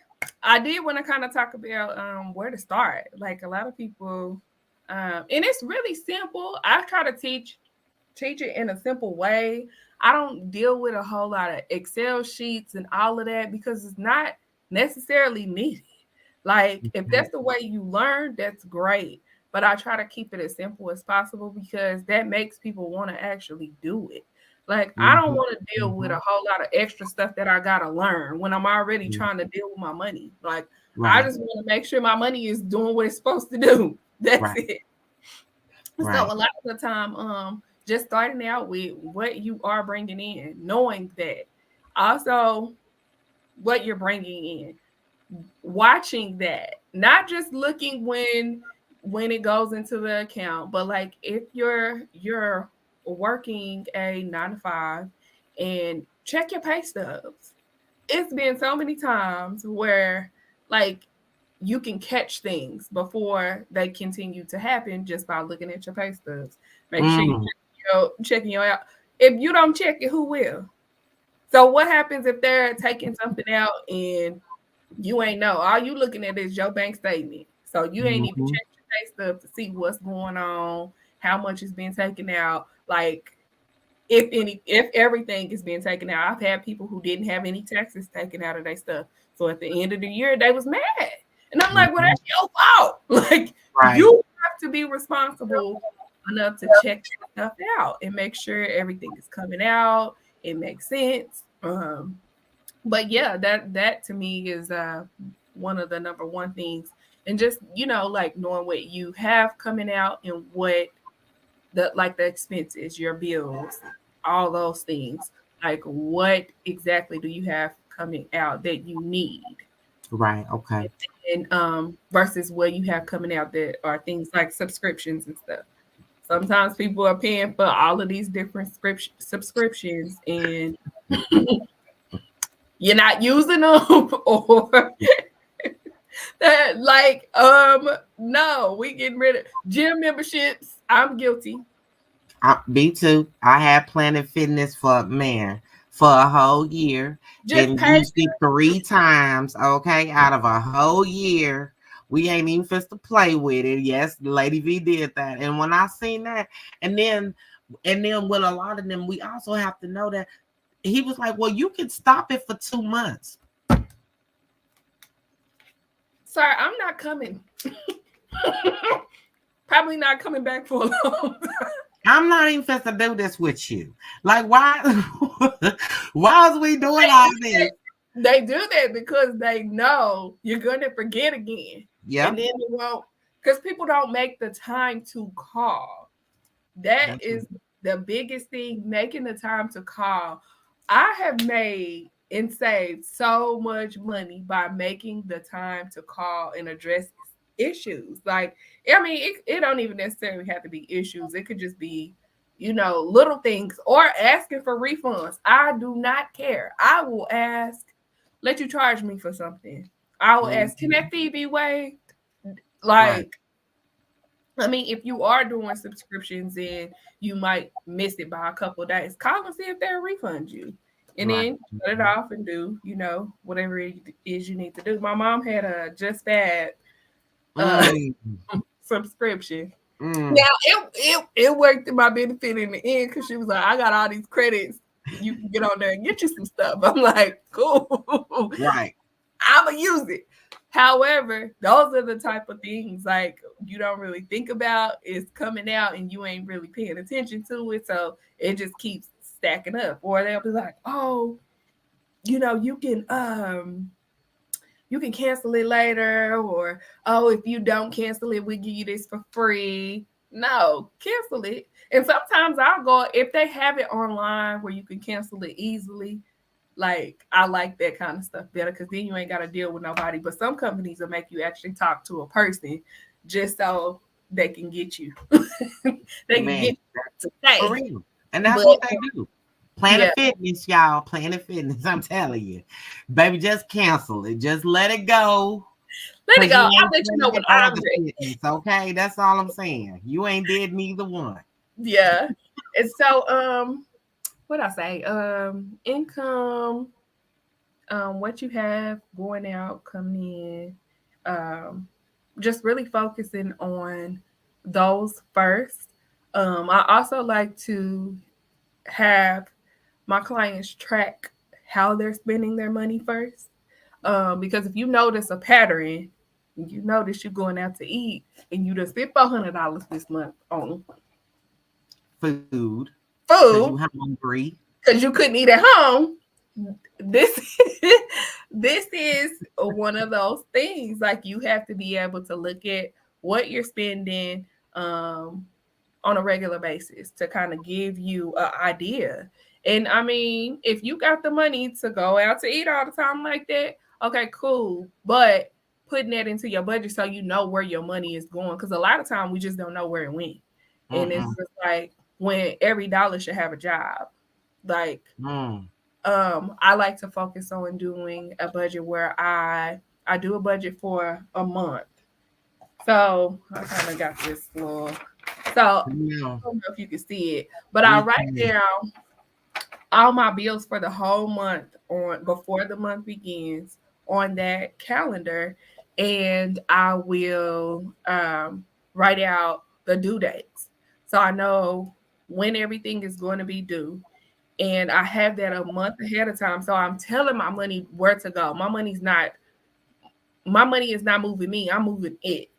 I did want to kind of talk about where to start. Like a lot of people, and it's really simple. I try to teach it in a simple way. I don't deal with a whole lot of Excel sheets and all of that because it's not necessarily needed. Like if that's the way you learn, that's great. But I try to keep it as simple as possible because that makes people want to actually do it. Like I don't Mm-hmm. want to deal with Mm-hmm. a whole lot of extra stuff that I gotta learn when I'm already Mm-hmm. trying to deal with my money. Like I Right. just want to make sure my money is doing what it's supposed to do. That's Right. it. So Right. a lot of the time, just starting out with what you are bringing in, knowing that. Also, what you're bringing in, watching that, not just looking when it goes into the account, but like if you're working a 9 to 5 and check your pay stubs. It's been so many times where like you can catch things before they continue to happen just by looking at your pay stubs. Make sure you Mm. checking your out. If you don't check it, who will? So what happens if they're taking something out and you ain't know? All you looking at is your bank statement. So you ain't even Mm-hmm. checked your pay stub to see what's going on, how much is being taken out. Like if everything is being taken out. I've had people who didn't have any taxes taken out of their stuff. So at the end of the year, they was mad. And I'm like, well, Mm-hmm. that's your fault. Like Right. you have to be responsible enough to check stuff out and make sure everything is coming out. It makes sense. But yeah, that to me is one of the number one things. And just, like knowing what you have coming out and what the expenses, your bills, all those things. Like what exactly do you have coming out that you need? Right. Okay. And versus what you have coming out that are things like subscriptions and stuff. Sometimes people are paying for all of these different subscriptions and you're not using them or that like no, we getting rid of gym memberships. I'm guilty. Me too. I had Planet Fitness for a whole year Just and pay. used it 3 times. Okay, out of a whole year, we ain't even supposed to play with it. Yes, Lady V did that, and when I seen that, and then with a lot of them, we also have to know that he was like, "Well, you can stop it for 2 months." Sorry, I'm not coming. Probably not coming back for a long time. I'm not even supposed to do this with you. Like, why? Why is we doing all this? They do that because they know you're gonna forget again. Yeah. And then you won't, because people don't make the time to call. That is the biggest thing, making the time to call. I have made and saved so much money by making the time to call and address issues. Like, I mean, it don't even necessarily have to be issues. It could just be, little things or asking for refunds. I do not care. I will ask, let you charge me for something. I will ask, can that fee be waived? Right. Like, I mean, if you are doing subscriptions and you might miss it by a couple of days, call and see if they'll refund you. And Right. then cut it off and do, whatever it is you need to do. My mom had a Just Bad Mm, subscription. mm. Now it worked to my benefit in the end because she was like, I got all these credits. You can get on there and get you some stuff. I'm like, cool. Right. I'ma use it. However, those are the type of things like you don't really think about. It's coming out and you ain't really paying attention to it. So it just keeps stacking up. Or they'll be like, oh, you can cancel it later, or oh, if you don't cancel it, we give you this for free. No, cancel it. And sometimes I'll go if they have it online where you can cancel it easily. Like, I like that kind of stuff better because then you ain't got to deal with nobody. But some companies will make you actually talk to a person just so they can get you. They can Man, get you to stay. for real. And that's But what they do. Planet yeah, Fitness, y'all. Planet Fitness. I'm telling you. Baby, just cancel it. Just let it go. let it Because go. you I'll ain't let you know when playing I'm other ready. fitness, okay? That's all I'm saying. You ain't did neither one. Yeah. And so, what I say? Income, what you have going out, coming in, just really focusing on those first. I also like to have my clients track how they're spending their money first. Because if you notice a pattern, you notice you're going out to eat and you just spent $400 this month on Food. Because you food hungry. because you couldn't eat at home. This this is one of those things. Like, you have to be able to look at what you're spending on a regular basis to kind of give you an idea. And I mean, if you got the money to go out to eat all the time like that, okay, cool. But putting that into your budget so you know where your money is going. Because a lot of time we just don't know where it went. And it's Mm-mm. just like when every dollar should have a job. Like, Mm. I like to focus on doing a budget where I do a budget for a month. So I kind of got this little. So I Yeah. don't know if you can see it, but I We write can. down all my bills for the whole month on before the month begins on that calendar, and I will write out the due dates so I know when everything is going to be due. And I have that a month ahead of time. So I'm telling my money where to go. My money is not moving me, I'm moving it.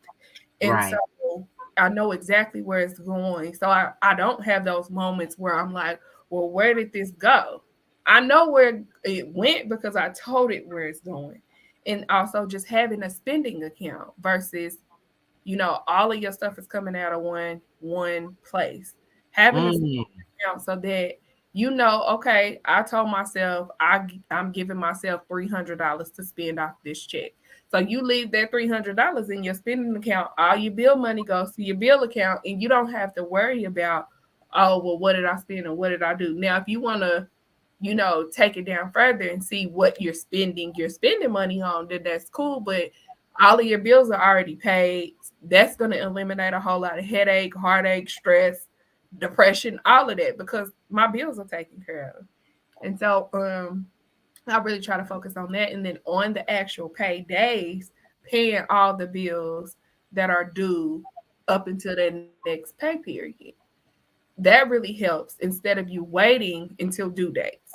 And so Right. I know exactly where it's going. So I don't have those moments where I'm like, well, where did this go? I know where it went because I told it where it's going. And also just having a spending account versus, all of your stuff is coming out of one place. Having a Mm. account so that okay, I told myself I'm giving myself $300 to spend off this check. So you leave that $300 in your spending account. All your bill money goes to your bill account, and you don't have to worry about, oh, well, what did I spend or what did I do? Now, if you want to, take it down further and see what you're spending money on, then that's cool. But all of your bills are already paid. That's going to eliminate a whole lot of headache, heartache, stress, depression, all of that because my bills are taken care of. And so I really try to focus on that. And then on the actual pay days, paying all the bills that are due up until the next pay period. That really helps instead of you waiting until due dates.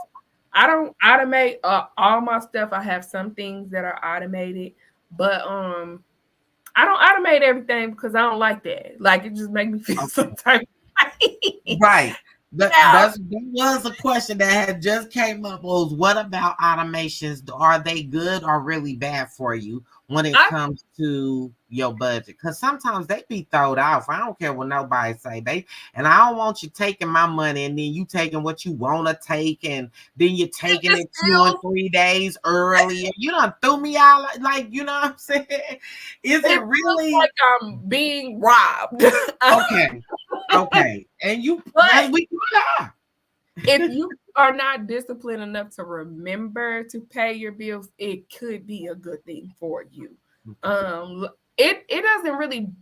I don't automate all my stuff. I have some things that are automated, but I don't automate everything because I don't like that. Like, it just makes me feel some Okay. type of way. Right. Now, That was a question that had just came up. Was what about automations? Are they good or really bad for you when it I comes to your budget? Because sometimes they be thrown off. I don't care what nobody say. And I don't want you taking my money and then you taking what you want to take and then you're taking it's it 2 and 3 days earlier. You done threw me out like you know what I'm saying? Is it it feels really like I'm being robbed. okay? Okay, and you But as we are. if you are not disciplined enough to remember to pay your bills, it could be a good thing for you. It doesn't really.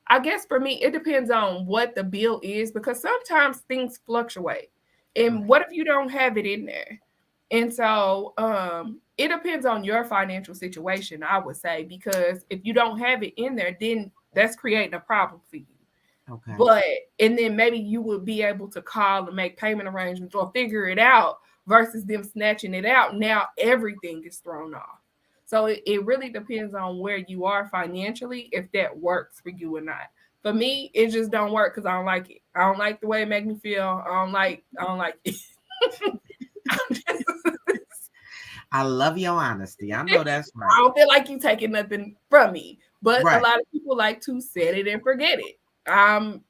I guess for me, it depends on what the bill is because sometimes things fluctuate. And what if you don't have it in there? And so it depends on your financial situation, I would say, because if you don't have it in there, then that's creating a problem for you. Okay. But and then maybe you would be able to call and make payment arrangements or figure it out versus them snatching it out. Now everything is thrown off. So it really depends on where you are financially, if that works for you or not. For me, it just don't work because I don't like it. I don't like the way it make me feel. I don't like it. I love your honesty. I know that's I right. don't feel like you taking nothing from me. But a Right. lot of people like to set it and forget it.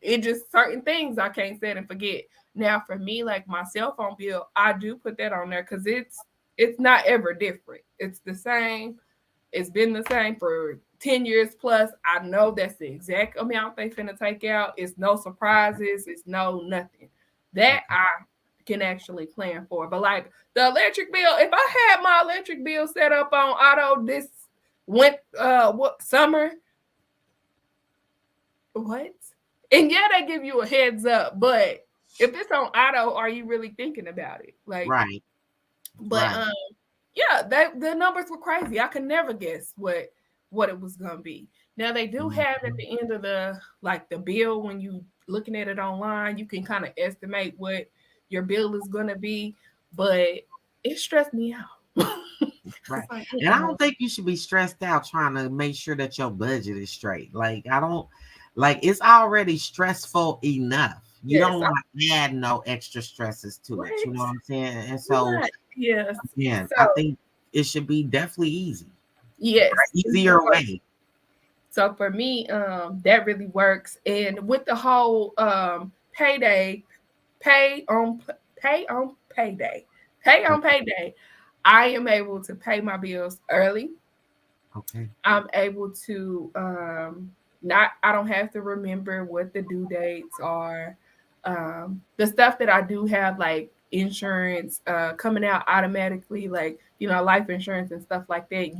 It just certain things I can't set and forget. Now for me, like my cell phone bill, I do put that on there because it's not ever different. It's the same. It's been the same for 10 years plus. I know that's the exact amount they finna take out. It's no surprises. It's no nothing. That Okay. I can actually plan for. But like the electric bill, if I had my electric bill set up on auto this what summer, what? And yeah, they give you a heads up, but if it's on auto, are you really thinking about it? Like, Right. but Right. yeah, the numbers were crazy. I could never guess what it was gonna be. Now they do have at Mhm. the end of the bill when you looking at it online, you can kind of estimate what your bill is gonna be, but it stressed me out. Right. It's like, And I don't think you should be stressed out trying to make sure that your budget is straight. Like I don't like it's already stressful enough. You yes, don't want to add no extra stresses to it. You know what I'm saying? And so right, yes. yeah, So I think it should be definitely easy. yes, Easier way. so for me, that really works. And with the whole payday, pay on pay on payday, pay on payday, I am able to pay my bills early. Okay. I'm able to not I don't have to remember what the due dates are. The stuff that I do have like insurance coming out automatically, like life insurance and stuff like that,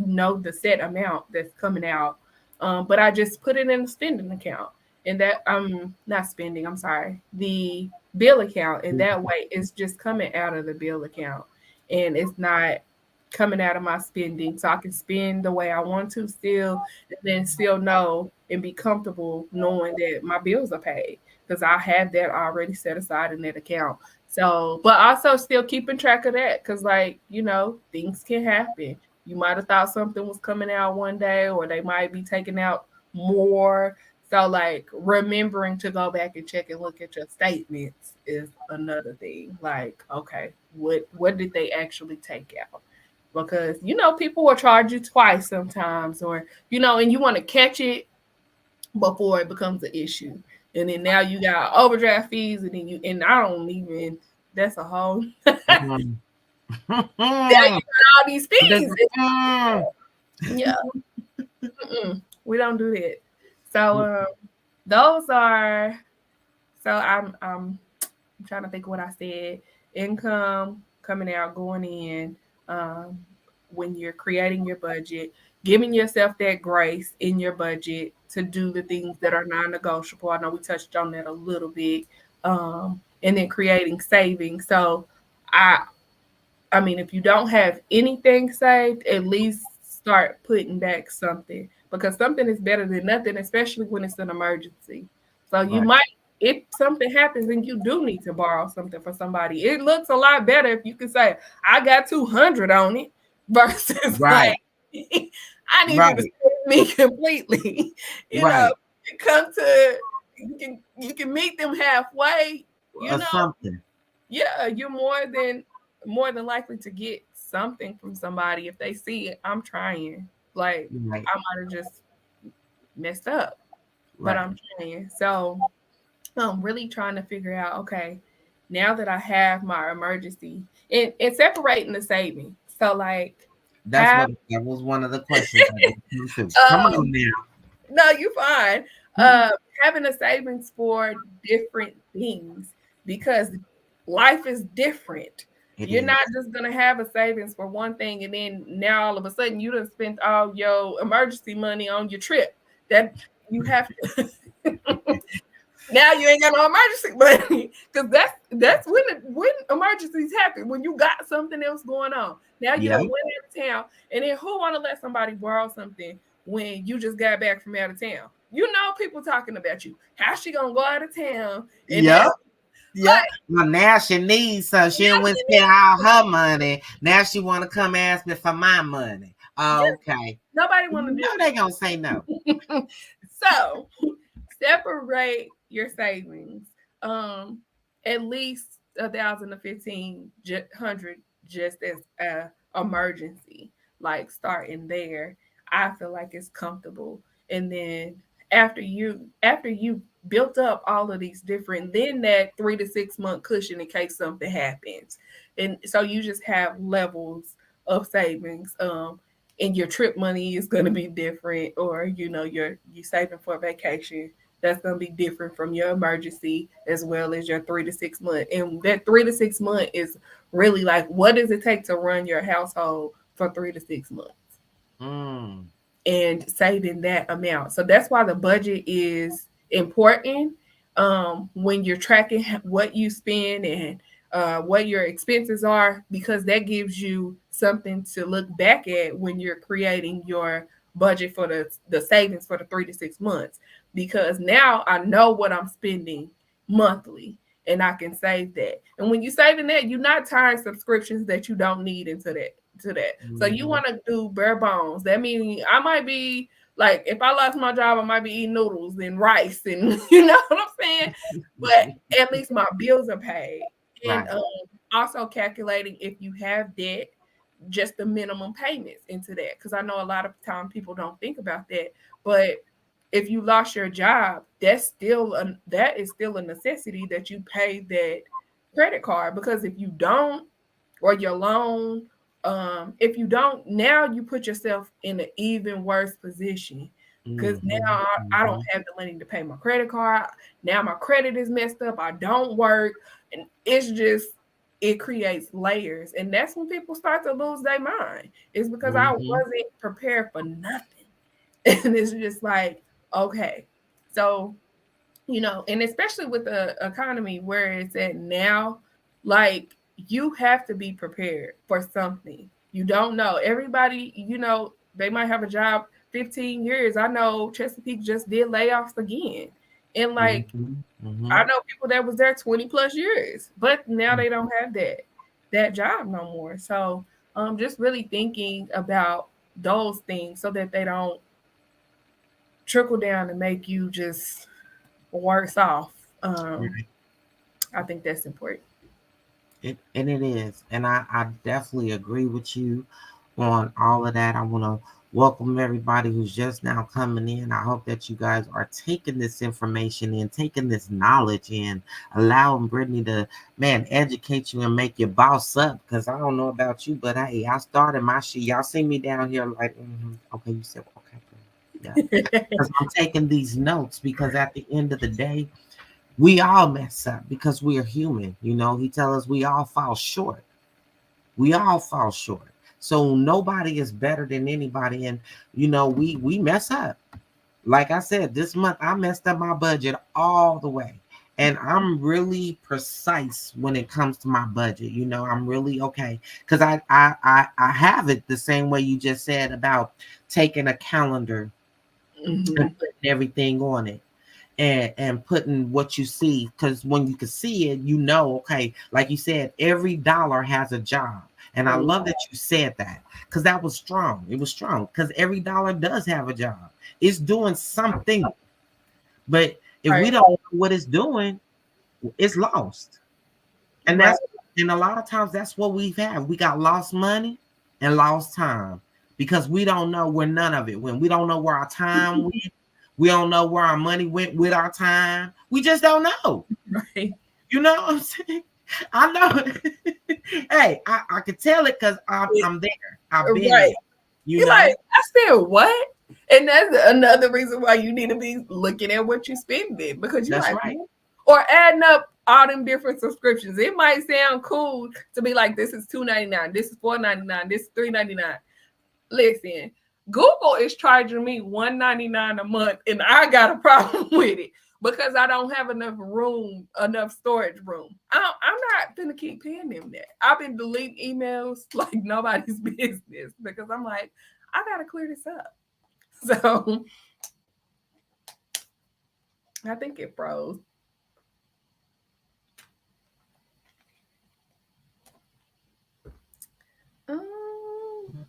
the set amount that's coming out. But I just put it in the spending account and that I'm not spending, I'm sorry, the bill account, and that way it's just coming out of the bill account and it's not coming out of my spending, so I can spend the way I want to still, and then still know and be comfortable knowing that my bills are paid because I have that already set aside in that account. So, but also still keeping track of that because, like, things can happen. You might have thought something was coming out one day, or they might be taking out more. So, like, remembering to go back and check and look at your statements is another thing. Like, okay, what did they actually take out? Because people will charge you twice sometimes, or and you want to catch it before it becomes an issue, and then now you got overdraft fees, and then I don't even. That's a whole. Mhm. Now you got all these fees. Mm. Yeah, we don't do that. So those are. So I'm trying to think of what I said. Income coming out, going in. Um, when you're creating your budget, giving yourself that grace in your budget to do the things that are non-negotiable. I know we touched on that a little bit. And then creating savings. So I I mean, if you don't have anything saved, at least start putting back something because something is better than nothing, especially when it's an emergency. So you Right. might, if something happens and you do need to borrow something for somebody, it looks a lot better if you can say, I got 200 on it versus like, Right. I need you to Right. save me completely. Right. Come to, you can meet them halfway, you know, something. yeah, you're more than likely to get something from somebody if they see it. I'm trying. Like Right, I might have just messed up, but right. I'm trying. So I'm really trying to figure out, okay, now that I have my emergency and separating the savings. So like That's have what that was one of the questions I did come through. Come um on now. no, you're fine. Mhm. Having a savings for different things because life is different. It You're not is. just gonna have a savings for one thing and then now all of a sudden you done spent all your emergency money on your trip. That you have to now you ain't got no emergency money because that's when emergencies happen when you got something else going on. Now you Yeah. don't went out of town, and then who want to let somebody borrow something when you just got back from out of town? You know people talking about you. How she gonna go out of town and then Yep. Yep. like Well, now she needs some. She didn't went spend all her money. Now she want to come ask me for my money. Okay. nobody want to You do know they gonna say no. that. So separate your savings. Um, at least 1,000 to 1,500 just as a emergency. Like starting there, I feel like it's comfortable. And then after you built up all of these different, then that 3 to 6 month cushion in case something happens. And so you just have levels of savings. And your trip money is going to be different, or you saving for a vacation that's going to be different from your emergency as well as your 3 to 6 month. And that 3 to 6 month is really like, what does it take to run your household for 3 to 6 months? Mm. And saving that amount. So that's why the budget is important, when you're tracking what you spend and what your expenses are, because that gives you something to look back at when you're creating your budget for the savings for the 3 to 6 months. Because now I know what I'm spending monthly and I can save that. And when you're saving that, you're not tying subscriptions that you don't need into that to that. So you Mhm. want to do bare bones. That means I might be like, if I lost my job, I might be eating noodles and rice, and you know what I'm saying. But at least my bills are paid, and Right. also calculating if you have debt, just the minimum payments into that. Because I know a lot of time people don't think about that, but if you lost your job, that is still a necessity that you pay that credit card. Because if you don't, or your loan, if you don't, now you put yourself in an even worse position. Because Mhm. now I don't Mhm. have the money to pay my credit card. Now my credit is messed up. I don't work, and it's just, it creates layers, and that's when people start to lose their mind. It's because I Mhm. wasn't prepared for nothing, and it's just like, okay, so and especially with the economy where it's at now, like, you have to be prepared for something. You don't know. Everybody, they might have a job 15 years. I know Chesapeake just did layoffs again. And like, Mhm. I Mhm. know people that was there 20 plus years, but now they don't have that job no more. So just really thinking about those things so that they don't trickle down and make you just worse off. Um, Right. I think that's important. And it is. And I definitely agree with you on all of that. I want to welcome everybody who's just now coming in. I hope that you guys are taking this information in, taking this knowledge in, allowing Brittany to, man, educate you and make you boss up. Because I don't know about you, but hey, I started my shit. Y'all see me down here like, okay, you said, okay, yeah. Because I'm taking these notes because at the end of the day, we all mess up because we are human. He tells us we all fall short. We all fall short. So nobody is better than anybody. And we mess up. Like I said, this month I messed up my budget all the way. And I'm really precise when it comes to my budget. I'm really okay. Because I have it the same way you just said about taking a calendar Mhm. and putting everything on it and putting what you see, because when you can see it, okay, like you said, every dollar has a job. And I Mhm. love that you said that, because that was strong. It was strong because every dollar does have a job. It's doing something. But if we Right. don't know what it's doing, it's lost. And Right. and a lot of times that's what we've had. We got lost money and lost time because we don't know where none of it went. We don't know where our time went. We don't know where our money went with our time. We just don't know. Right. You know what I'm saying? I know. Hey, I can tell it because I'm there. I've been there. Right. You You're know? like, I said what? And that's another reason why you need to be looking at what you spending because you're That's like, right. or adding up all them different subscriptions. It might sound cool to be like, this is $2.99, this is $4.99, this is $3.99. Listen, Google is charging me $1.99 a month, and I got a problem with it because I don't have enough room, enough storage room. I'm not gonna keep paying them that. I've been deleting emails like nobody's business because I'm like, I gotta clear this up. So I think it froze. Um,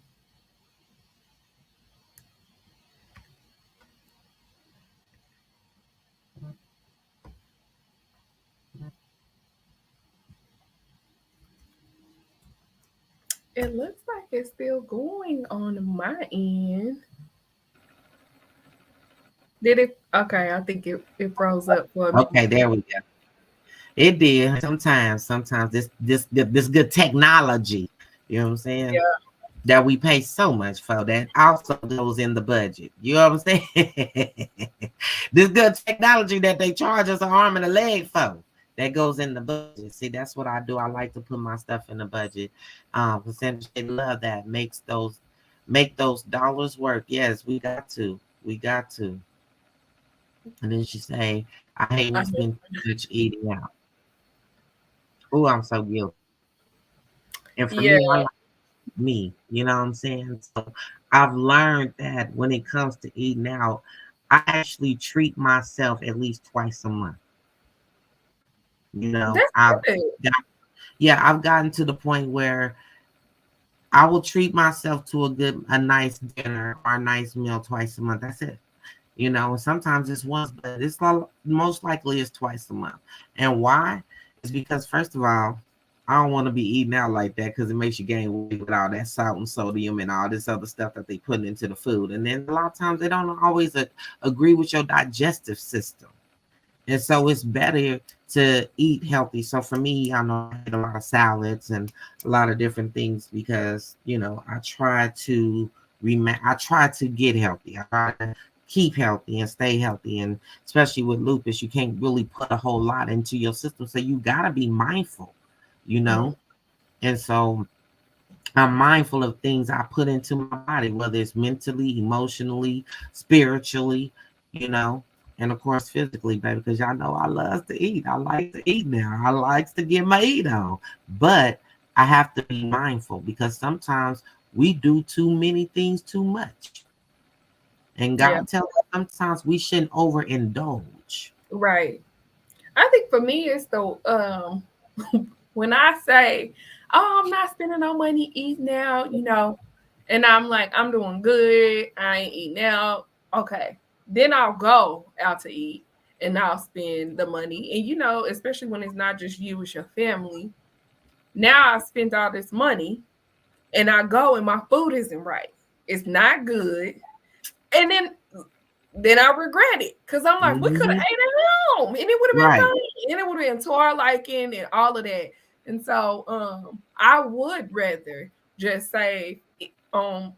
it looks like it's still going on my end. Did it? Okay, I think it froze up for me. Okay, there we go. It did. Sometimes this good technology, you know what I'm saying? Yeah. That we pay so much for that also goes in the budget. You know what I'm saying? This good technology that they charge us an arm and a leg for, that goes in the budget. See, that's what I do. I like to put my stuff in the budget. Percentage they love that make those dollars work. Yes, we got to. We got to. And then she say, I hate when I spend too much eating out. Oh, I'm so guilty. And for Yeah. me, I like me, you know what I'm saying? So I've learned that when it comes to eating out, I actually treat myself at least twice a month. You know, That's good. I've gotten to the point where I will treat myself to a nice dinner or a nice meal twice a month. That's it. You know, sometimes it's once, but most likely it's twice a month. And why? It's because first of all, I don't want to be eating out like that because it makes you gain weight with all that salt and sodium and all this other stuff that they put into the food. And then a lot of times they don't always agree with your digestive system. And so it's better to eat healthy. So for me, I know I eat a lot of salads and a lot of different things because, you know, I try to get healthy. I try to keep healthy and stay healthy. And especially with lupus, you can't really put a whole lot into your system. So you got to be mindful, you know? And so I'm mindful of things I put into my body, whether it's mentally, emotionally, spiritually, you know, and of course physically, baby, because y'all know I love to eat. I like to eat now. I like to get my eat on. But I have to be mindful because sometimes we do too many things too much. And God tells us sometimes we shouldn't overindulge. Right. I think for me it's the when I say, oh, I'm not spending no money eating out, you know, and I'm like, I'm doing good, I ain't eating out. Okay. Then I'll go out to eat and I'll spend the money. And you know, especially when it's not just you, it's your family. Now I spent all this money and I go and my food isn't right. It's not good. And then I regret it because I'm like, we could have ate at home and it would have been fine. And it would have been to our liking and all of that. And so I would rather just save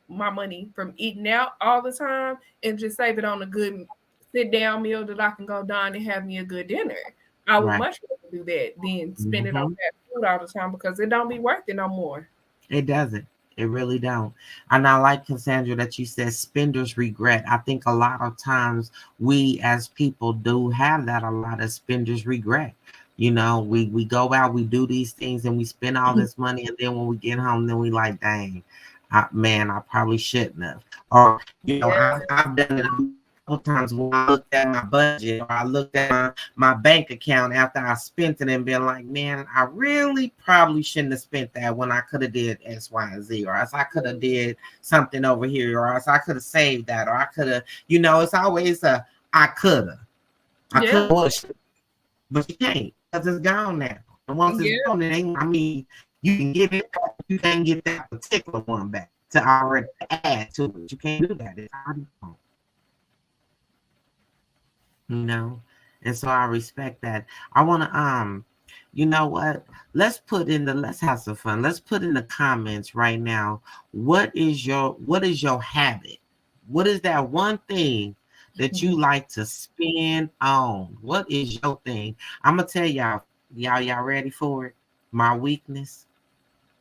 my money from eating out all the time and just save it on a good sit down meal that I can go down and have me a good dinner. I would much rather do that than spend it on that food all the time because it don't be worth it no more. It doesn't. It really don't. And I like, Cassandra, that you said spenders regret. I think a lot of times we as people do have that, a lot of spenders regret. You know, we go out, we do these things and we spend all this money. And then when we get home, then we like, dang, I probably shouldn't have. Or, you know, I've done it times when I looked at my budget or I looked at my bank account after I spent it and been like, man, I really probably shouldn't have spent that when I could have did X, Y, and Z, or else I could have did something over here, or else I could have saved that, or I could have, you know, it's always I could have. but you can't because it's gone now. And once it's Yeah. gone, it ain't. I mean, you can get it back. You can't get that particular one back to already add to it. You can't do that. It's already gone. You know, and so I respect that. I want to you know what, let's have some fun. Let's put in the comments right now, what is your habit? What is that one thing that you like to spend on? What is your thing? I'm gonna tell y'all ready for it? My weakness,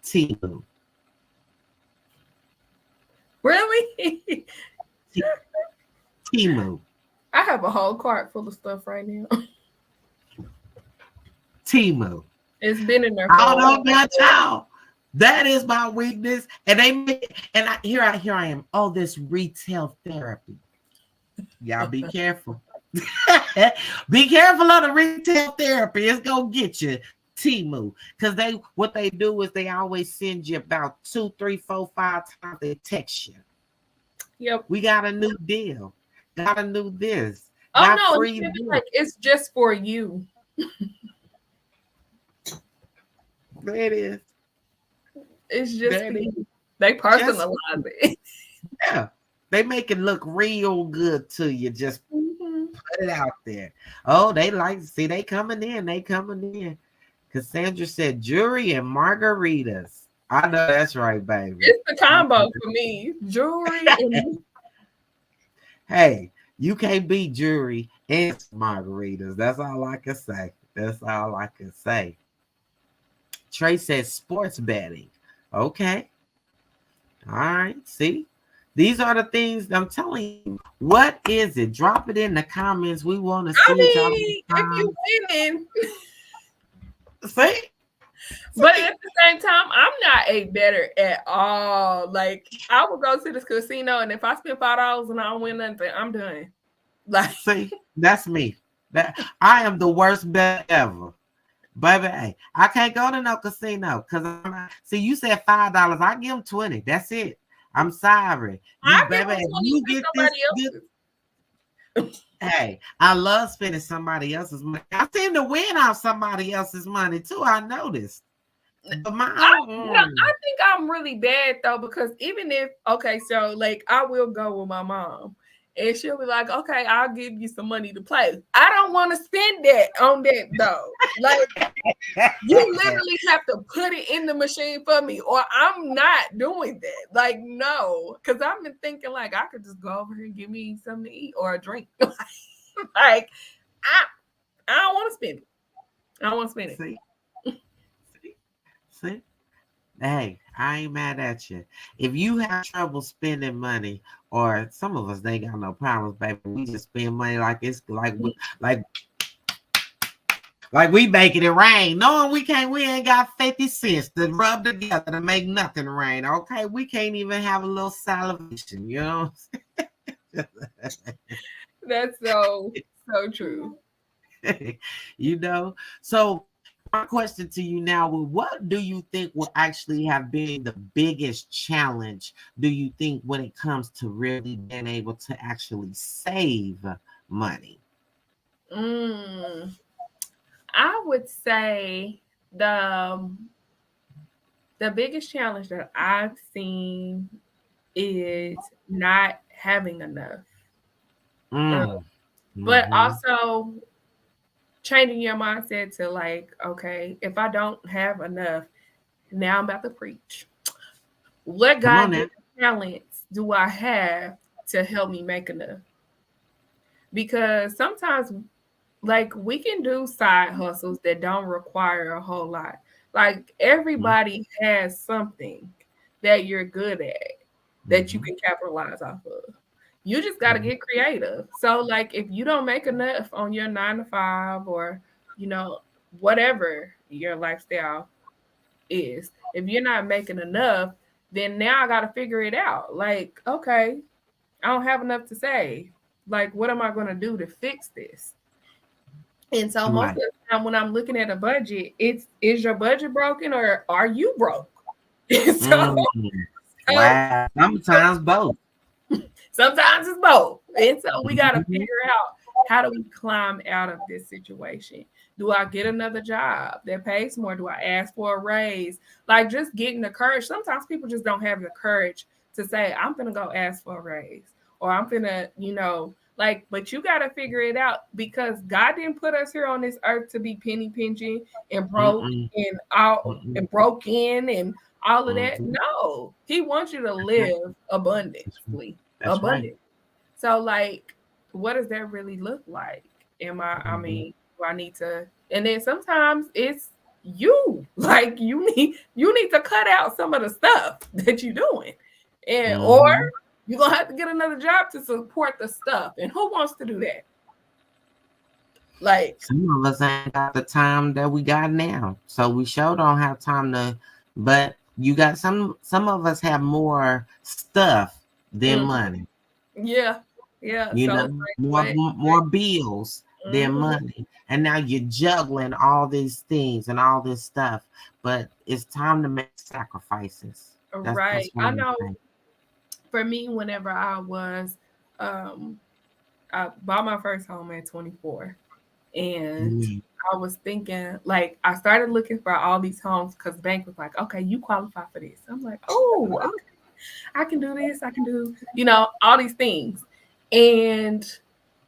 Timu. Really? T- Timu. I have a whole cart full of stuff right now. Timu. It's been in there for I a don't know while. about y'all. That is my weakness. And here I am. Oh, this retail therapy. Y'all be careful. Be careful of the retail therapy. It's gonna get you. Timu. Because what they do is they always send you about 2, 3, 4, 5 times they text you. Yep. We got a new deal. Got a new this. Oh Got no, free it's this. like it's just for you. There it is. It's just There for it is. you. They Just personalize it. yeah. They make it look real good to you. Just Mhm. put it out there. Oh, they like see they coming in. They coming in. Cassandra said jewelry and margaritas. I know that's right, baby. It's the combo for me. Jewelry and Hey, you can't beat jewelry and margaritas. That's all I can say. That's all I can say. Trey says sports betting. Okay. All right. See, these are the things I'm telling you. What is it? Drop it in the comments. We want to I see it. Y'all mean, if you winning, see? but at the same time, I'm not a better at all. Like I would go to this casino, and if I spend $5 and I don't win nothing, I'm done. Like See, that's me. That I am the worst bet ever. Baby, hey, I can't go to no casino because see, you said $5. I give them 20. That's it. I'm sorry. You I give baby, them if 20 you to get somebody this, else. hey, I love spending somebody else's money. I seem to win off somebody else's money too. I noticed. But my I think I'm really bad though, because even if okay, so like I will go with my mom and she'll be like, okay, I'll give you some money to play. I don't want to spend that on that though. Like you literally have to put it in the machine for me, or I'm not doing that. Like, no, because I've been thinking like I could just go over here and give me something to eat or a drink. Like, I don't want to spend it. I don't want to spend it. see, see. Hey, I ain't mad at you. If you have trouble spending money, or some of us they ain't got no problems, baby. We just spend money like it's like we making it rain. Knowing we ain't got 50 cents to rub together to make nothing rain. Okay, we can't even have a little salivation, you know. That's so true. You know. So my question to you now, what do you think will actually have been the biggest challenge, do you think, when it comes to really being able to actually save money? I would say the biggest challenge that I've seen is not having enough. Mm. But Mhm. also changing your mindset to like, okay, if I don't have enough, now I'm about to preach. What Come on God now. given talents do I have to help me make enough? Because sometimes like we can do side hustles that don't require a whole lot. Like everybody has something that you're good at that you Mm-hmm. can capitalize off of. You just got to get creative. So like if you don't make enough on your 9 to 5 or you know whatever your lifestyle is, if you're not making enough, then now I got to figure it out. Like okay, I don't have enough to save. Like what am I going to do to fix this? And so most of Right. the time when I'm looking at a budget, it's is your budget broken or are you broke? so, Mm. so Wow. Sometimes both. sometimes it's both. And so we got to Mhm. figure out how do we climb out of this situation. Do I get another job that pays more? Do I ask for a raise? Like just getting the courage. Sometimes people just don't have the courage to say, I'm gonna go ask for a raise, or I'm gonna, like, but you gotta figure it out because God didn't put us here on this earth to be penny pinching and broke Mm-mm, and out mm-mm, and broke in and all of that. mm-hmm. No, He wants you to That's right. live That's right. abundantly. That's right. Abundant. So like, what does that really look like? I Mm-hmm. mean, do I need to, and then sometimes it's you. Like you need to cut out some of the stuff that you're doing. And or Mm-hmm. you're gonna have to get another job to support the stuff. And who wants to do that? Like, Some of us ain't got the time that we got now, so we sure don't have time to. But you got some of us have more stuff than mm, money. yeah, yeah. You So know, it's like more what? more bills than Mhm. money, and now you're juggling all these things and all this stuff. But it's time to make sacrifices. That's Right. what I I'm know saying. for me, whenever um I bought my first home at 24. And Mhm. I was thinking, like, I started looking for all these homes because the bank was like, okay, you qualify for this. I'm like, oh, okay, I can do this. I can do, all these things. And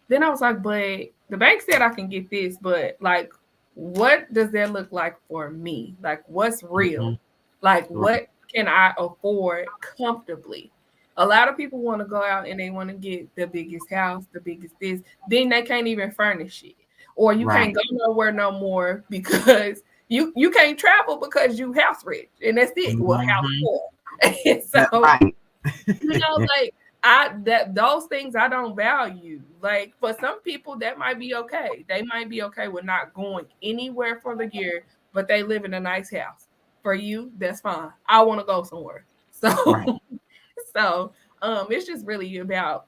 then I was like, but the bank said I can get this, but like, what does that look like for me? Like, what's real? Mhm. Like, Right. what can I afford comfortably? A lot of people want to go out and they want to get the biggest house, the biggest this. Then they can't even furnish it, or you can't Right. go nowhere no more because you can't travel because you house rich, and that's it. Well, house Mhm. poor. And That's so right. like I that those things I don't value. Like for some people that might be okay. They might be okay with not going anywhere for the year, but they live in a nice house. For you, that's fine. I want to go somewhere. So Right. so it's just really about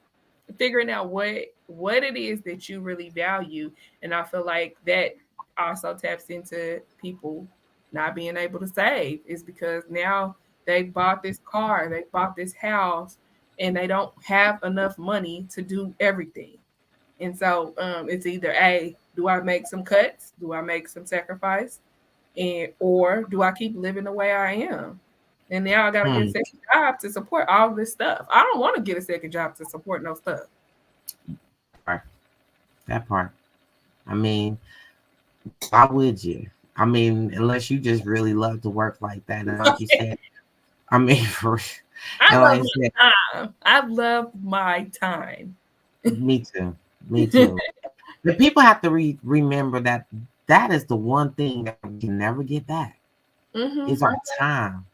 figuring out what it is that you really value. And I feel like that also taps into people not being able to save is because now they bought this car, they bought this house, and they don't have enough money to do everything. And so it's either a do I make some cuts, do I make some sacrifice, and or do I keep living the way I am? And now I got to get a Hmm. second job to support all this stuff. I don't want to get a second job to support no stuff. Right. That part. I mean, why would you? I mean, unless you just really love to work like that, and like you said, I mean, I and like love you said, my time. I love my time. me too, me too. The people have to remember that that is the one thing that we can never get back Hmm. is our time.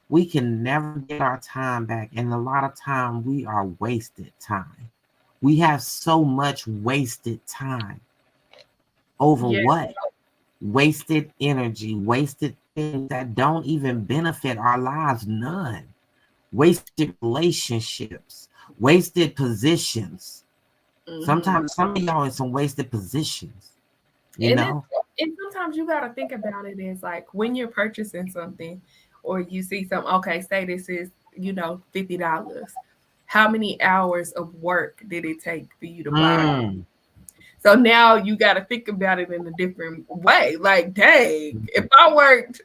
We can never get our time back, and a lot of time we are wasted time. We have so much wasted time over Yeah. what? Wasted energy, wasted things that don't even benefit our lives, none. Wasted relationships, wasted positions. Hmm. Sometimes some of y'all in some wasted positions, you And then know? and sometimes you got to think about it as like when you're purchasing something or you see something, okay, say this is, $50. How many hours of work did it take for you to buy? Mm. So now you got to think about it in a different way. Like, dang, if I worked,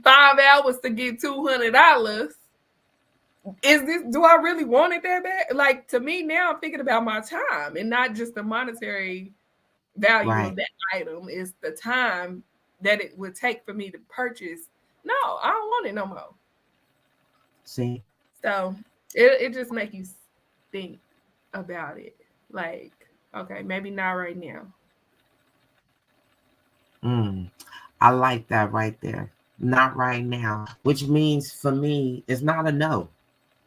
5 hours to get $200, do I really want it that bad? Like, to me, now I'm thinking about my time and not just the monetary value of Right. that item, is the time that it would take for me to purchase. No, I don't want it no more. See? So it just make you think about it. Like, okay, maybe not right now. Mm. I like that right there. Not right now, which means for me, it's not a no.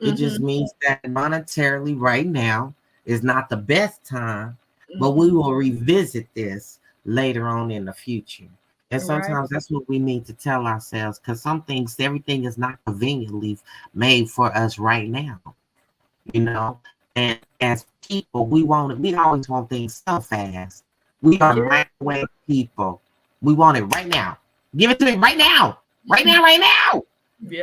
It just Mm-hmm. means that monetarily right now is not the best time, but we Mm-hmm. will revisit this later on in the future. And Right. sometimes that's what we need to tell ourselves because some things, everything is not conveniently made for us right now, you know. And as people, we always want things so fast. We are Yeah. microwave people. We want it right now. Give it to me right now, right now, right now.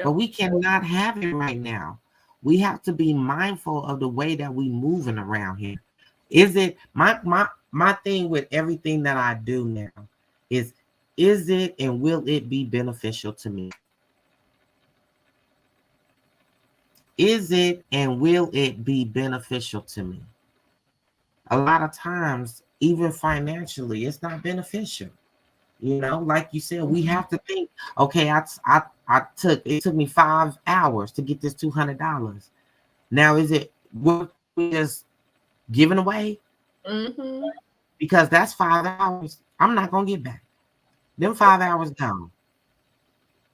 But Yep. we cannot have it right now. We have to be mindful of the way that we moving around here. Is it my thing with everything that I do now is it and will it be beneficial to me? Is it and will it be beneficial to me? A lot of times, even financially, it's not beneficial. You know, like you said, we have to think, okay, it took me 5 hours to get this $200. Now, is it worth we just giving away? Mm-hmm. Because that's 5 hours I'm not gonna get back. Them 5 hours gone.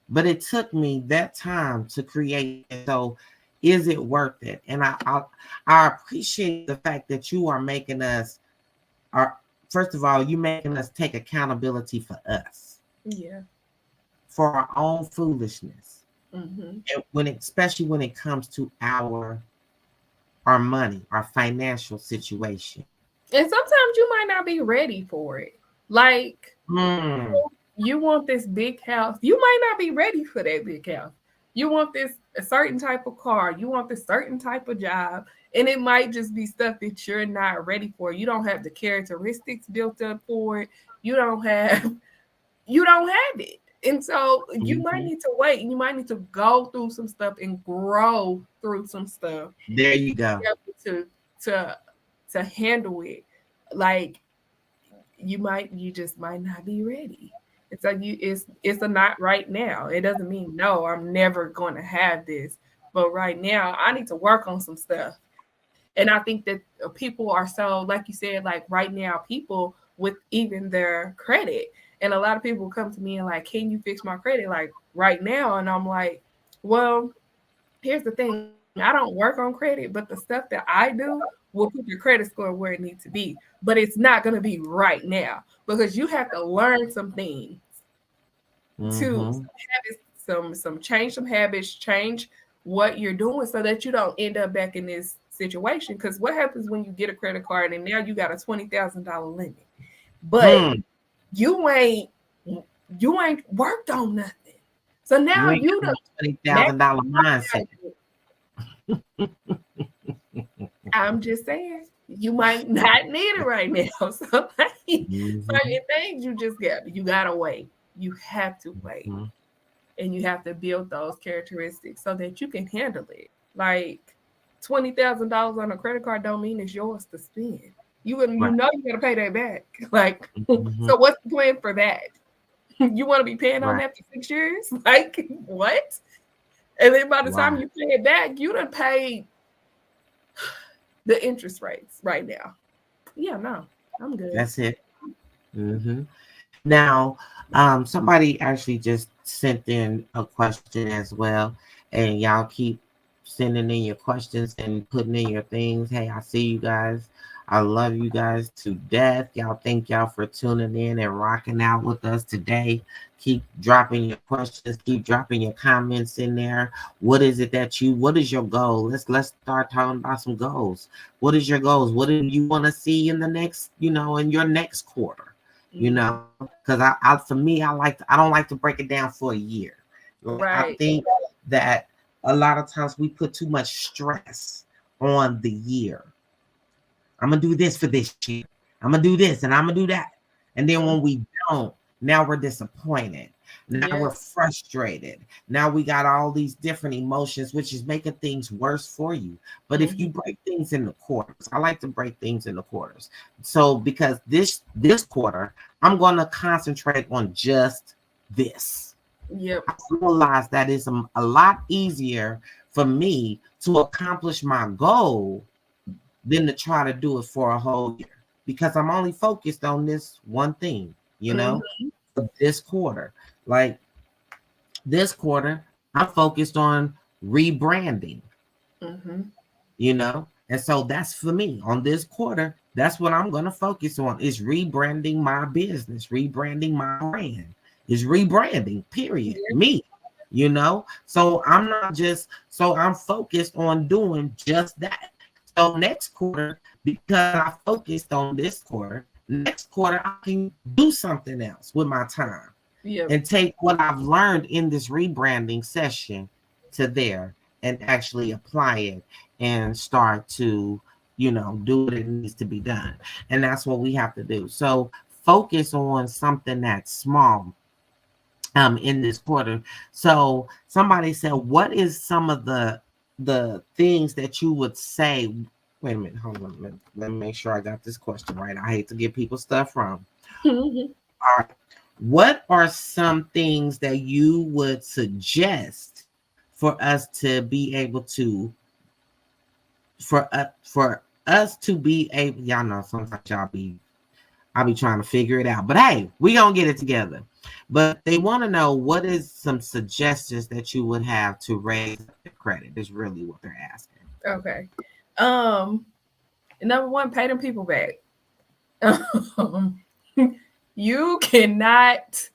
But it took me that time to create it. So is it worth it? And I appreciate the fact that you are making us first of all, you making us take accountability for us. Yeah. For our own foolishness. Mm-hmm. And especially when it comes to our money, our financial situation. And sometimes you might not be ready for it. Like you want this big house. You might not be ready for that big house. You want a certain type of car. You want this certain type of job. And it might just be stuff that you're not ready for. You don't have the characteristics built up for it. You don't have it. And so you might need to wait. You might need to go through some stuff and grow through some stuff. There you go. To handle it. Like you just might not be ready. It's like it's a not right now. It doesn't mean no, I'm never going to have this. But right now, I need to work on some stuff. And I think that people are so, like you said, like right now, people with even their credit. And a lot of people come to me and like, can you fix my credit like right now? And I'm like, well, here's the thing. I don't work on credit, but the stuff that I do will put your credit score where it needs to be. But it's not going to be right now because you have to learn some things to change some habits, change what you're doing so that you don't end up back in this situation. Because what happens when you get a credit card and now you got a $20,000 limit, but you ain't worked on nothing. So now you the $20,000 mindset. I'm just saying, you might not need it right now. So certain things you gotta wait. You have to wait. And you have to build those characteristics so that you can handle it. Like $20,000 on a credit card don't mean it's yours to spend. You gotta pay that back. Like, so what's the plan for that? You want to be paying on that for 6 years? Like what? And then by the time you pay it back, you done paid the interest rates right now. Yeah, no, I'm good. That's it. Now, somebody actually just sent in a question as well, and y'all keep sending in your questions and putting in your things. Hey, I see you guys. I love you guys to death. Thank y'all for tuning in and rocking out with us today. Keep dropping your questions. Keep dropping your comments in there. What is your goal? Let's start talking about some goals. What is your goals? What do you want to see in the next, in your next quarter? Because for me, I don't like to break it down for a year. I think that a lot of times we put too much stress on the year. I'm going to do this for this year. I'm going to do this and I'm going to do that. And then when we don't, now we're disappointed. Now we're frustrated. Now we got all these different emotions, which is making things worse for you. But if you break things into quarters, I like to break things into quarters. So because this quarter, I'm going to concentrate on just this. Yep. I realize that it's a lot easier for me to accomplish my goal than to try to do it for a whole year because I'm only focused on this one thing, this quarter. Like this quarter, I'm focused on rebranding, and so that's for me on this quarter. That's what I'm going to focus on is rebranding my business, rebranding my brand, is rebranding, period. Me, so I'm focused on doing just that. So next quarter, because I focused on this quarter, next quarter I can do something else with my time and take what I've learned in this rebranding session to there and actually apply it and start to, do what it needs to be done. And that's what we have to do. So focus on something that's small in this quarter. So somebody said, what is some of the things that you would say? Wait a minute, hold on. Let me make sure I got this question right. I hate to give people stuff wrong. All right. What are some things that you would suggest for us to be able to, for us to be able, y'all know sometimes I'll be trying to figure it out, but hey, we gonna get it together. But they want to know, what is some suggestions that you would have to raise the credit is really what they're asking. Okay. Number one, pay them people back. You cannot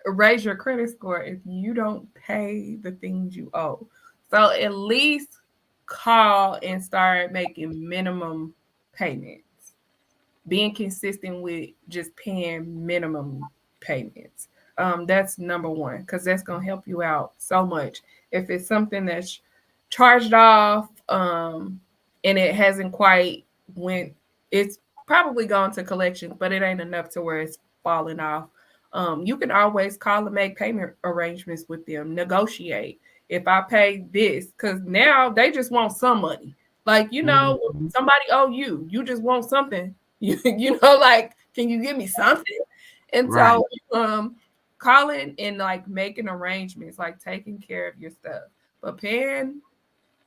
raise your credit score if you don't pay the things you owe. So at least call and start making minimum payments. Being consistent with just paying minimum payments. That's number one, because that's going to help you out so much. If it's something that's charged off and it hasn't quite went, it's probably gone to collections, but it ain't enough to where it's falling off. You can always call and make payment arrangements with them, negotiate. If I pay this, because now they just want some money. Like, somebody owe you. You just want something. Like, can you give me something? And Right. so calling and like making arrangements, like taking care of your stuff. But paying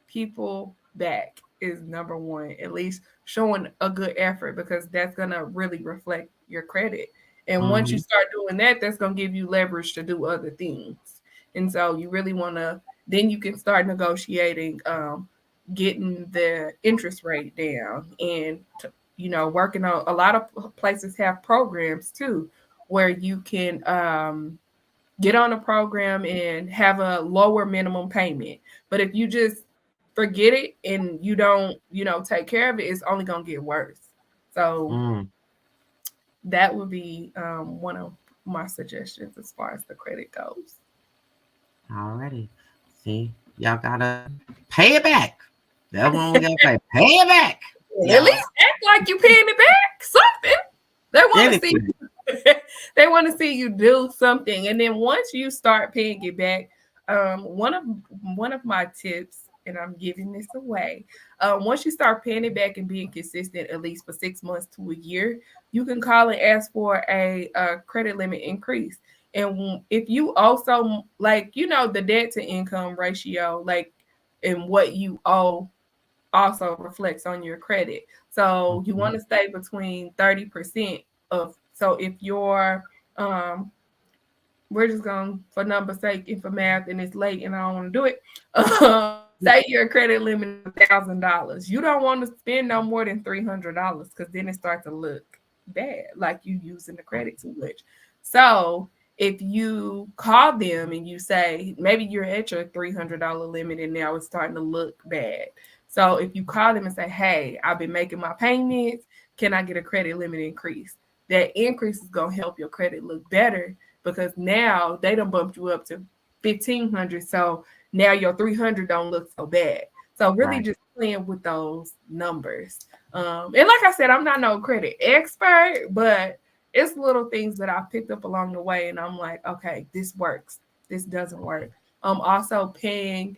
people back is number one, at least showing a good effort, because that's gonna really reflect your credit. And once you start doing that, that's gonna give you leverage to do other things. And so you really wanna, then you can start negotiating, getting the interest rate down, and working on, a lot of places have programs too, where you can get on a program and have a lower minimum payment. But if you just forget it and you don't, take care of it, it's only going to get worse. So that would be one of my suggestions as far as the credit goes. Alrighty. See, y'all gotta pay it back. That's what we gotta pay. Pay it back. At least act like you paying it back. Something. They want to see. They want to see you do something, and then once you start paying it back, one of my tips, and I'm giving this away. Once you start paying it back and being consistent, at least for 6 months to a year, you can call and ask for a credit limit increase. And if you also, like, the debt to income ratio, like, and what you owe also reflects on your credit. So you want to stay between 30% of, so if you're, we're just going for number's sake and for math, and it's late and I don't want to do it. Say your credit limit is $1,000. You don't want to spend no more than $300, because then it starts to look bad, like you using the credit too much. So if you call them and you say, maybe you're at your $300 limit and now it's starting to look bad. So if you call them and say, hey, I've been making my payments, can I get a credit limit increase? That increase is going to help your credit look better, because now they done bumped you up to $1,500. So now your $300 don't look so bad. So really just playing with those numbers. And like I said, I'm not no credit expert, but it's little things that I picked up along the way. And I'm like, okay, this works. This doesn't work. Also paying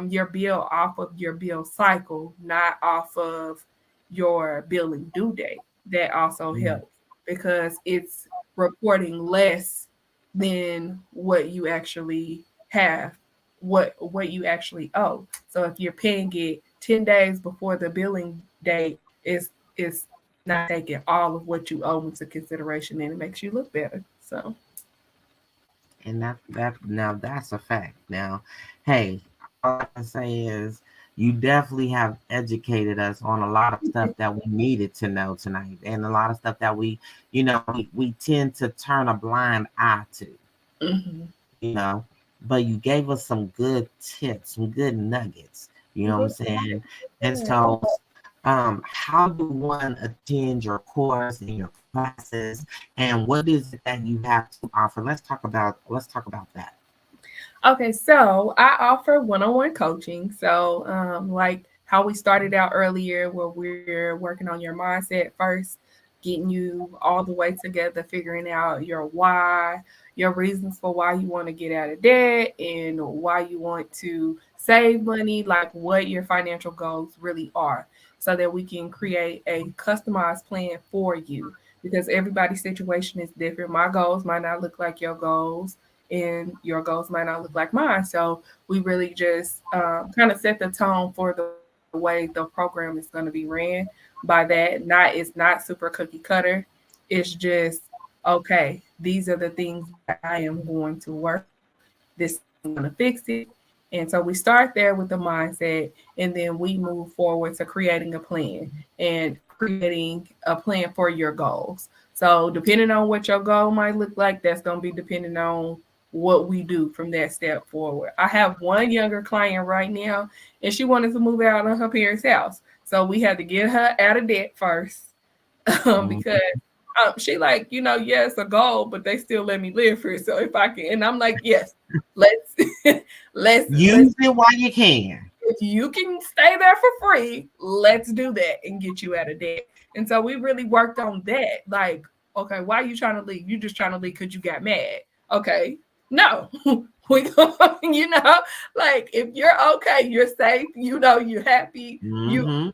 your bill off of your bill cycle, not off of your billing due date. That also helps, because it's reporting less than what you actually have, what you actually owe. So if you're paying it 10 days before the billing date, is not taking all of what you owe into consideration, and it makes you look better. So, and that now that's a fact. Now, hey, all I can say is you definitely have educated us on a lot of stuff that we needed to know tonight, and a lot of stuff that we tend to turn a blind eye to, but you gave us some good tips, some good nuggets, you know what I'm saying? And so how do one attend your course and your classes, and what is it that you have to offer? Let's talk about that. Okay, so I offer one-on-one coaching. So like how we started out earlier, where we're working on your mindset first, getting you all the way together, figuring out your why, your reasons for why you want to get out of debt and why you want to save money, like what your financial goals really are, so that we can create a customized plan for you, because everybody's situation is different. My goals might not look like your goals, and your goals might not look like mine. So we really just kind of set the tone for the way the program is going to be ran. By that, it's not super cookie cutter. It's just, okay, these are the things that I am going to work on. This is how I'm going to fix it. And so we start there with the mindset, and then we move forward to creating a plan and creating a plan for your goals. So depending on what your goal might look like, that's going to be depending on what we do from that step forward. I have one younger client right now, and she wanted to move out of her parents' house. So we had to get her out of debt first, because she like, yeah, it's a goal, but they still let me live here. So if I can, and I'm like, yes, let's let's Use it while you can. if you can stay there for free, let's do that and get you out of debt. And so we really worked on that. Like, okay, why are you trying to leave? You just trying to leave because you got mad. Okay, no. We like, if you're okay, you're safe, you're happy, you Mm-hmm.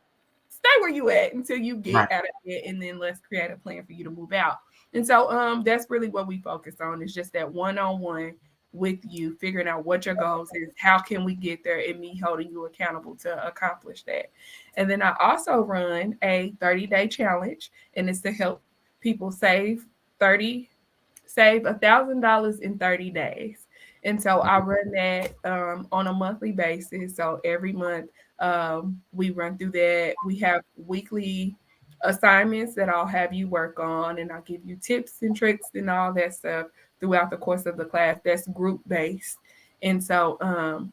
stay where you at until you get Right. out of it, and then let's create a plan for you to move out. And so that's really what we focus on, is just that one-on-one with you, figuring out what your goals is, how can we get there, and me holding you accountable to accomplish that. And then I also run a 30-day challenge, and it's to help people 30 save $1,000 in 30 days. And so I run that on a monthly basis. So every month we run through that. We have weekly assignments that I'll have you work on, and I'll give you tips and tricks and all that stuff throughout the course of the class. That's group based. And so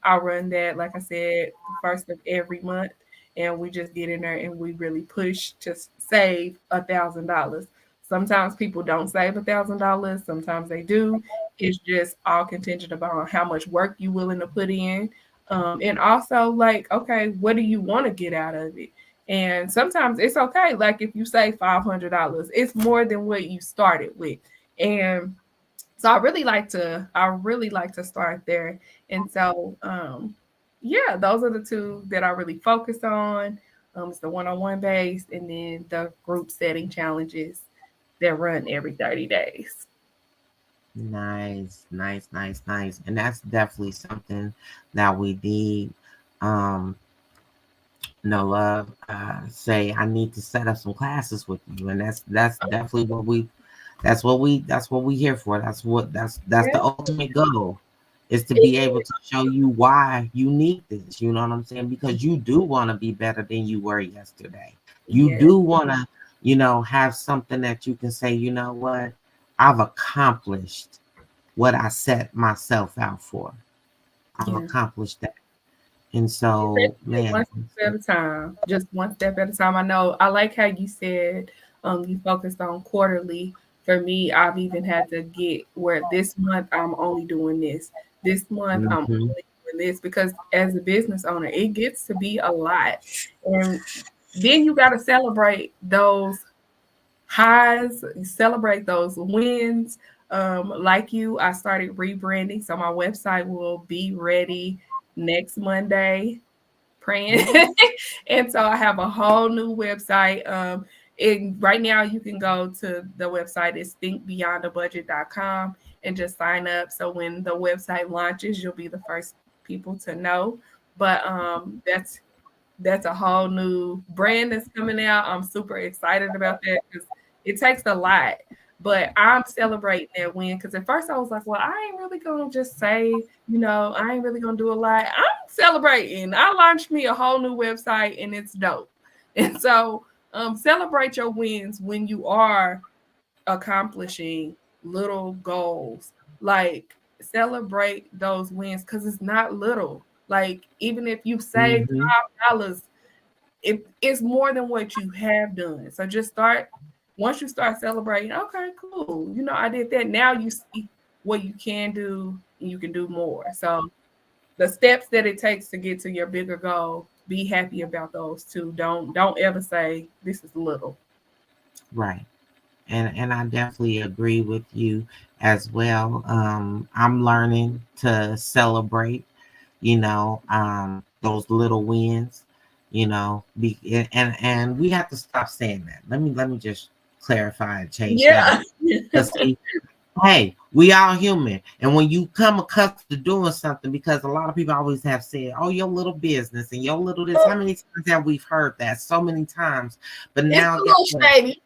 I'll run that, like I said, the first of every month. And we just get in there and we really push to save $1,000. Sometimes people don't save $1,000. Sometimes they do. It's just all contingent upon how much work you willing to put in. And also, like, okay, what do you want to get out of it? And sometimes it's okay. Like if you say $500, it's more than what you started with. And so I really like to start there. And so yeah, those are the two that I really focus on. It's the one-on-one based, and then the group setting challenges that run every 30 days. Nice, nice, nice, nice. And that's definitely something that we need. Um, no love. Say I need to set up some classes with you, and that's definitely what we here for. That's Yeah. the ultimate goal, is to be able to show you why you need this. You know what I'm saying? Because you do want to be better than you were yesterday. You Yes. do want to, have something that you can say, you know what, I've accomplished what I set myself out for. I've Yeah. accomplished that. And You so, take it man, one step at a time. Just one step at a time. I know I like how you said you focused on quarterly. For me, I've even had to get where this month I'm only doing this. This month I'm mhm, only doing this, because as a business owner, it gets to be a lot. And then you got to celebrate those highs, celebrate those wins. Like you, I started rebranding, so my website will be ready next Monday. Praying, mhm. and so I have a whole new website. And right now you can go to the website, it's thinkbeyondabudget.com, and just sign up. So when the website launches, you'll be the first people to know. But that's a whole new brand that's coming out. I'm super excited about that because it takes a lot. But I'm celebrating that win, because at first I was like, well, I ain't really gonna just say, I ain't really gonna do a lot. I'm celebrating. I launched me a whole new website, and it's dope. And so celebrate your wins when you are accomplishing little goals. Like, celebrate those wins, because it's not little. Like, even if you save Mhm. $5, it's more than what you have done. So just start. Once you start celebrating, okay, cool. I did that. Now you see what you can do, and you can do more. So the steps that it takes to get to your bigger goal, be happy about those two. Don't ever say this is little. Right. And I definitely agree with you as well. I'm learning to celebrate, those little wins, and we have to stop saying that. Let me just clarify and change that up. Yeah. Because see, hey, we all human. And when you come accustomed to doing something, because a lot of people always have said, oh, your little business and your little this. How many times have we heard that? So many times. But It's now a little shady.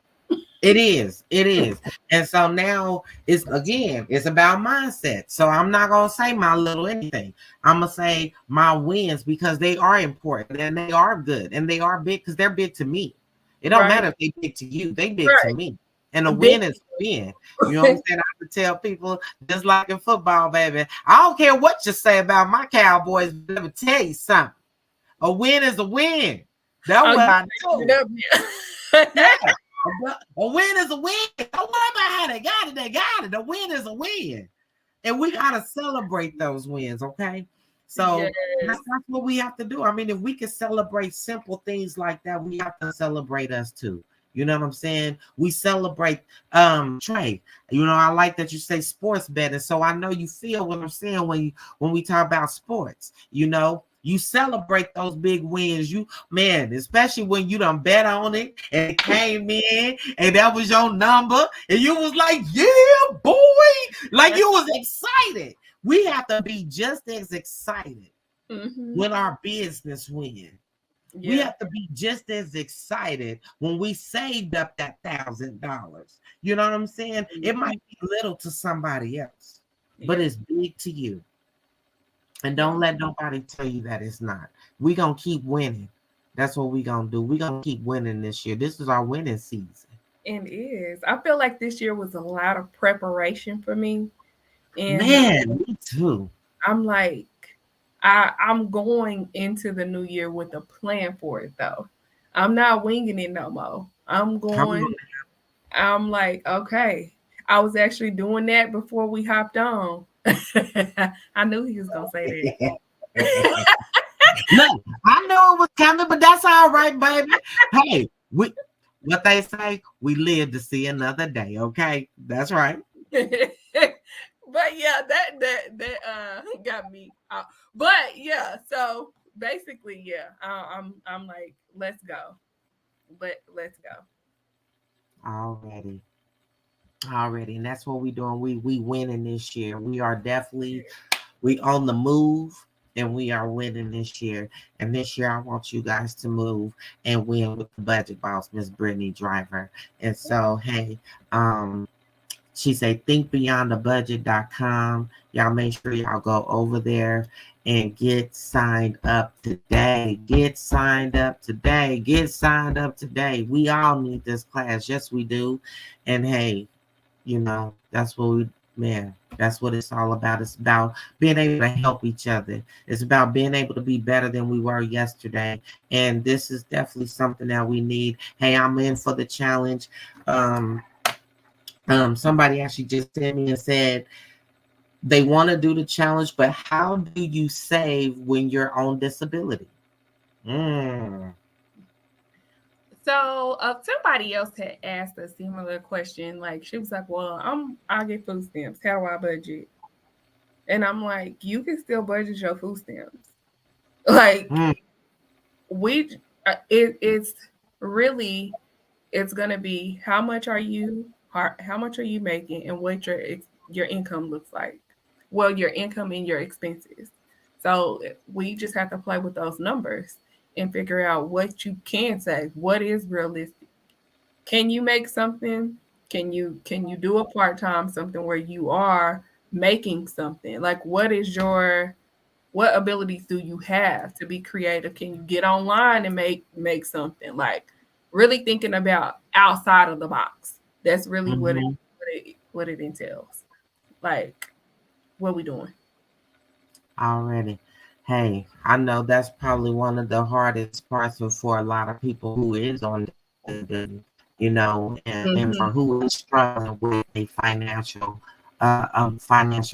it is. It is. And so now it's about mindset. So I'm not gonna say my little anything. I'm gonna say my wins because they are important and they are good and they are big because they're big to me. It don't Right. matter if they big to you, they big to Right. me. And a Big. win is a win. You know what I'm saying? I have to tell people just like in football, baby. I don't care what you say about my Cowboys, but let me tell you something. A win is a win. That's what I do. Yeah. A win is a win. Don't worry about how they got it. They got it. A win is a win. And we got to celebrate those wins, okay? So that's what we have to do. I mean, if we can celebrate simple things like that, we have to celebrate us too. You know what I'm saying? We celebrate Trey. I like that you say sports betting. So I know you feel what I'm saying when we talk about sports. You celebrate those big wins. Especially when you done bet on it and it came in and that was your number and you was like, yeah, boy, like you was excited. We have to be just as excited when our business wins. We have to be just as excited when we saved up that $1,000. You know what I'm saying? It might be little to somebody else, but it's big to you. And don't let nobody tell you that it's not. We're going to keep winning. That's what we're going to do. We're going to keep winning this year. This is our winning season. It is. I feel like this year was a lot of preparation for me. And man, me too. I'm like, I'm going into the new year with a plan for it though. I'm not winging it no more. I'm like, okay. I was actually doing that before we hopped on. I knew he was gonna say that. Look, I know it was coming, but that's all right, baby. Hey, what they say, we live to see another day. Okay, that's right. But yeah, that got me out. But yeah, so basically, yeah, I'm like, let's go, let's go. Already, and that's what we doing. We winning this year. We are definitely on the move, and we are winning this year. And this year, I want you guys to move and win with the budget boss, Miss Brittany Driver. And so, hey, she said, thinkbeyondthebudget.com. Y'all make sure y'all go over there and get signed up today. Get signed up today. We all need this class. Yes, we do. And hey, that's what that's what it's all about. It's about being able to help each other. It's about being able to be better than we were yesterday. And this is definitely something that we need. Hey, I'm in for the challenge. Somebody actually just sent me and said they want to do the challenge, but how do you save when you're on disability? So somebody else had asked a similar question. Like she was like, "Well, I get food stamps. How do I budget?" And I'm like, "You can still budget your food stamps. Like it's really it's gonna be how much are you making and what your income looks like. Well, your income and your expenses. So we just have to play with those numbers and figure out what you can save, what is realistic. Can you make something? Can you do a part-time something where you are making something? Like what abilities do you have to be creative? Can you get online and make something? Like really thinking about outside of the box. That's really what it entails. Like what we doing? Already. Hey, I know that's probably one of the hardest parts for a lot of people who is on disability, and for who is struggling with a financial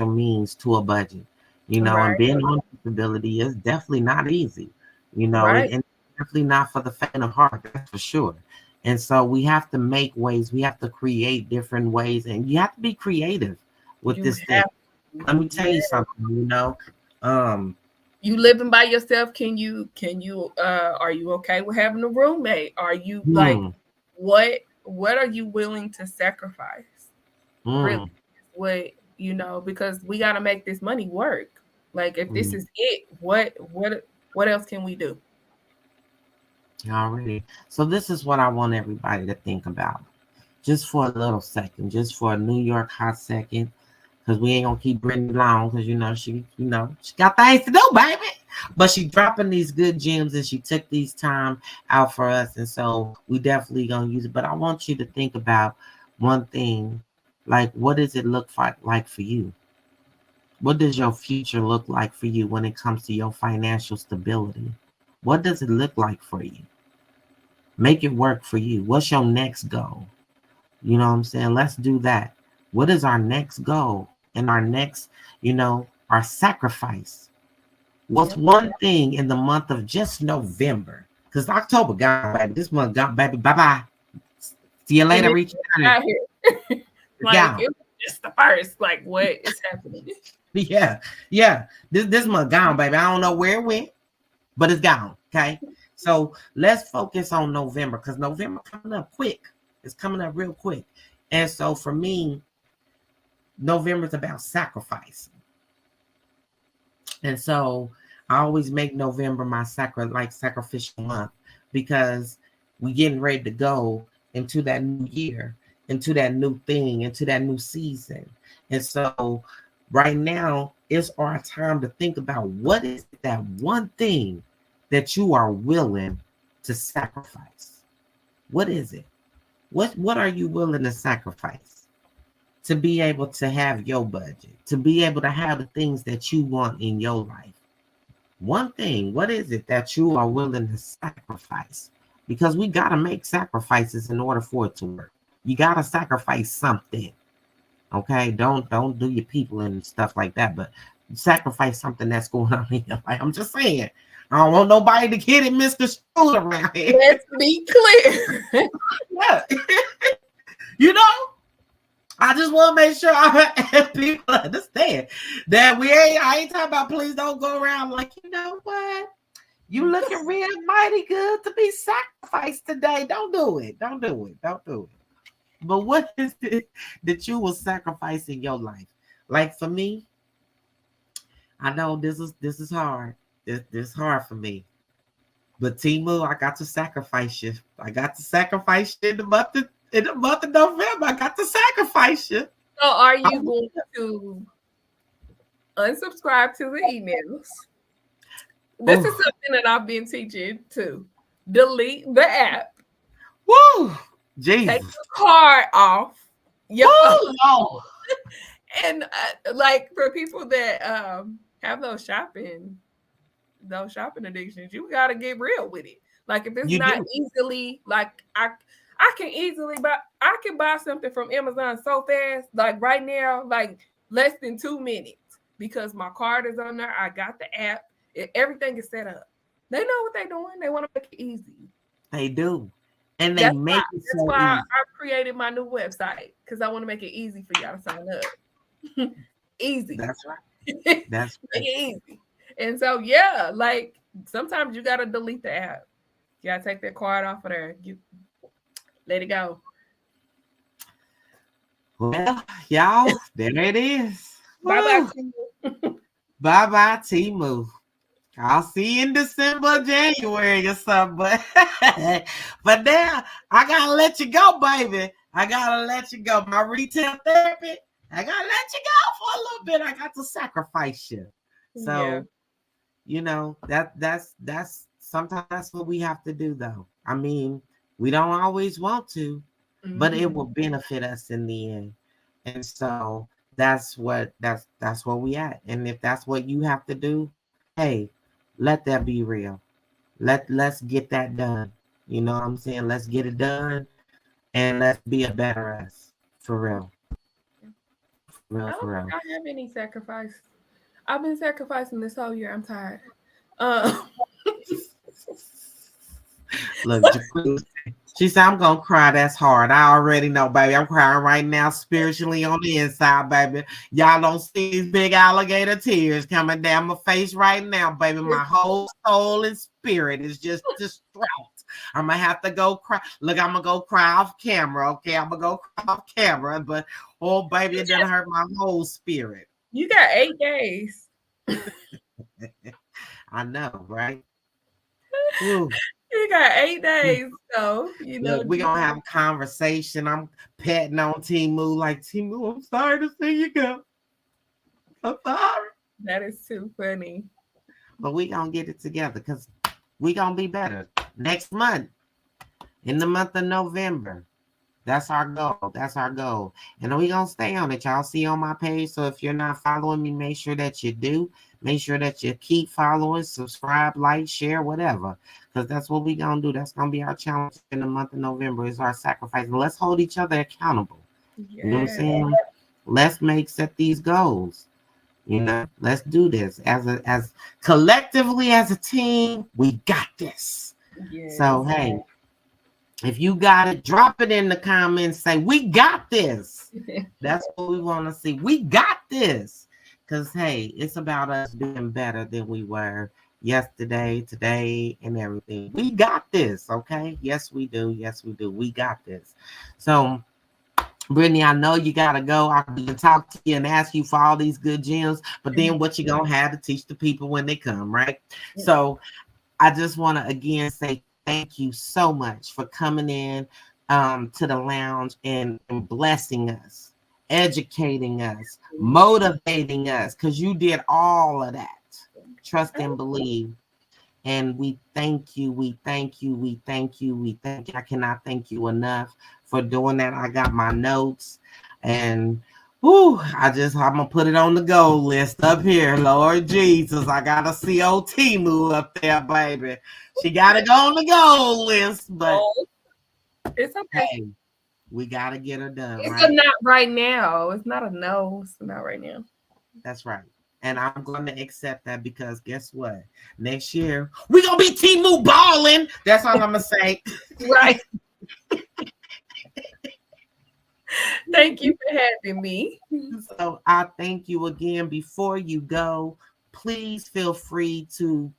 means to a budget, Right. and being on disability is definitely not easy. you know, Right. and definitely not for the faint of heart, that's for sure. And so we have to make ways, we have to create different ways, and you have to be creative with You this thing. have to. Let me tell you Yeah. something, um, You living by yourself, can you are you okay with having a roommate? Are you like hmm, what are you willing to sacrifice? Really, hmm, what because we got to make this money work. Like if this hmm, is it, what else can we do? already. So this is what I want everybody to think about. Just for a little second, just for a New York hot second, because we ain't gonna keep Brittany long, because she got things to do, baby. But she dropping these good gems, and she took these time out for us, and so we definitely gonna use it. But I want you to think about one thing, like what does it look like for you? What does your future look like for you when it comes to your financial stability? What does it look like for you? Make it work for you. What's your next goal? You know what I'm saying? Let's do that. What is our next goal and our next, our sacrifice? What's Yep. one thing in the month of just November? Because October gone, baby. This month gone, baby. Bye bye. See you And later, it's Reach. out here. It's Like gone. it was just the first. Like what is happening? Yeah, yeah. This month gone, baby. I don't know where it went, but it's gone. Okay. So let's focus on November because November coming up quick. It's coming up real quick. And so for me, November is about sacrifice. And so I always make November my sacrificial month because we getting ready to go into that new year, into that new thing, into that new season. And so right now it's our time to think about what is that one thing that you are willing to sacrifice. What is it? What are you willing to sacrifice to be able to have your budget, to be able to have the things that you want in your life? One thing, what is it that you are willing to sacrifice? Because we got to make sacrifices in order for it to work. You got to sacrifice something. Okay? Don't do your people and stuff like that, but sacrifice something that's going on in your life. I'm just saying. I don't want nobody to get it misconstrued around here. Let's be clear. Yeah. you know, I just want to make sure people understand that I ain't talking about please don't go around like, you know what? You looking real mighty good to be sacrificed today. Don't do it. Don't do it. Don't do it. But what is it that you will sacrifice in your life? Like for me, I know this is hard. This is hard for me. But Timu, I got to sacrifice you. I got to sacrifice you in the month of November. I got to sacrifice you. So are you going to unsubscribe to the emails? This is something that I've been teaching to delete the app. Woo! Jesus. Take the card off. Your phone. And like for people that have those shopping addictions, you got to get real with it. Like if it's not easily, like I can buy something from Amazon so fast, like right now, like less than 2 minutes because my card is on there. I got the app. Everything is set up. They know what they're doing. They want to make it easy. They do. And they make it so easy. That's why I created my new website because I want to make it easy for y'all to sign up. Easy. That's right. That's right. Easy. And so, yeah, like sometimes you got to delete the app. You got to take that card off of there. You let it go. Well, y'all, there it is. Bye-bye, Timu. Bye-bye, Timu. I'll see you in December, January or something. But now, I got to let you go, baby. I got to let you go. My retail therapy, I got to let you go for a little bit. I got to sacrifice you. So, that's sometimes that's what we have to do, though. I mean, we don't always want to, but it will benefit us in the end. And so that's what we at. And if that's what you have to do, hey, let that be real. Let's get that done. You know what I'm saying? Let's get it done and let's be a better us. For real. I don't think I have any sacrifice. I've been sacrificing this whole year. I'm tired. Look, Jaquita, she said, I'm going to cry. That's hard. I already know, baby. I'm crying right now spiritually on the inside, baby. Y'all don't see these big alligator tears coming down my face right now, baby. My whole soul and spirit is just distraught. I'm going to have to go cry. Look, I'm going to go cry off camera, okay? I'm going to go cry off camera, but, oh, baby, it didn't hurt my whole spirit. You got 8 days. I know, right? Ooh. You got 8 days, so you know. Look, we're gonna have a conversation. I'm petting on Timu like, Timu, I'm sorry to see you go. I'm sorry. That is too funny. But we gonna get it together because we gonna be better next month, in the month of November. That's our goal. That's our goal. And we gonna stay on it. Y'all see on my page. So if you're not following me, make sure that you do. Make sure that you keep following, subscribe, like, share, whatever. Because that's what we gonna do. That's gonna be our challenge in the month of November, is our sacrifice. And let's hold each other accountable. Yeah. You know what I'm saying? Let's set these goals. You know, let's do this as collectively as a team. We got this. Yes. So hey, if you got it, drop it in the comments. Say, we got this. That's what we want to see. We got this. Because, hey, it's about us being better than we were yesterday, today, and everything. We got this, okay? Yes, we do. Yes, we do. We got this. So, Brittany, I know you got to go. I can talk to you and ask you for all these good gems, but then what you going to have to teach the people when they come, right? Yeah. So, I just want to, again, say thank you so much for coming in to the lounge and blessing us, educating us, motivating us, because you did all of that. Trust and believe. And we thank you. We thank you. We thank you. We thank you. I cannot thank you enough for doing that. I got my notes and I'm gonna put it on the goal list up here. Lord Jesus, I gotta see old Timu up there, baby. She gotta go on the goal list, but it's okay. Hey, we gotta get her done. It's right? a not right now. It's not a no. It's not right now. That's right. And I'm going to accept that because guess what? Next year, we're going to be Timu balling. That's all I'm going to say. Right. Thank you for having me. So I thank you again. Before you go, please feel free to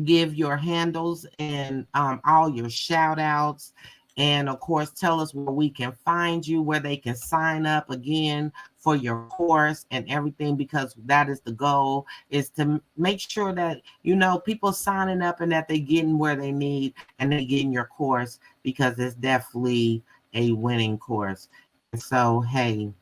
give your handles and all your shout outs. And of course, tell us where we can find you, where they can sign up again for your course and everything, because that is the goal, is to make sure that, you know, people signing up and that they're getting where they need and they're getting your course, because it's definitely a winning course. And so, hey,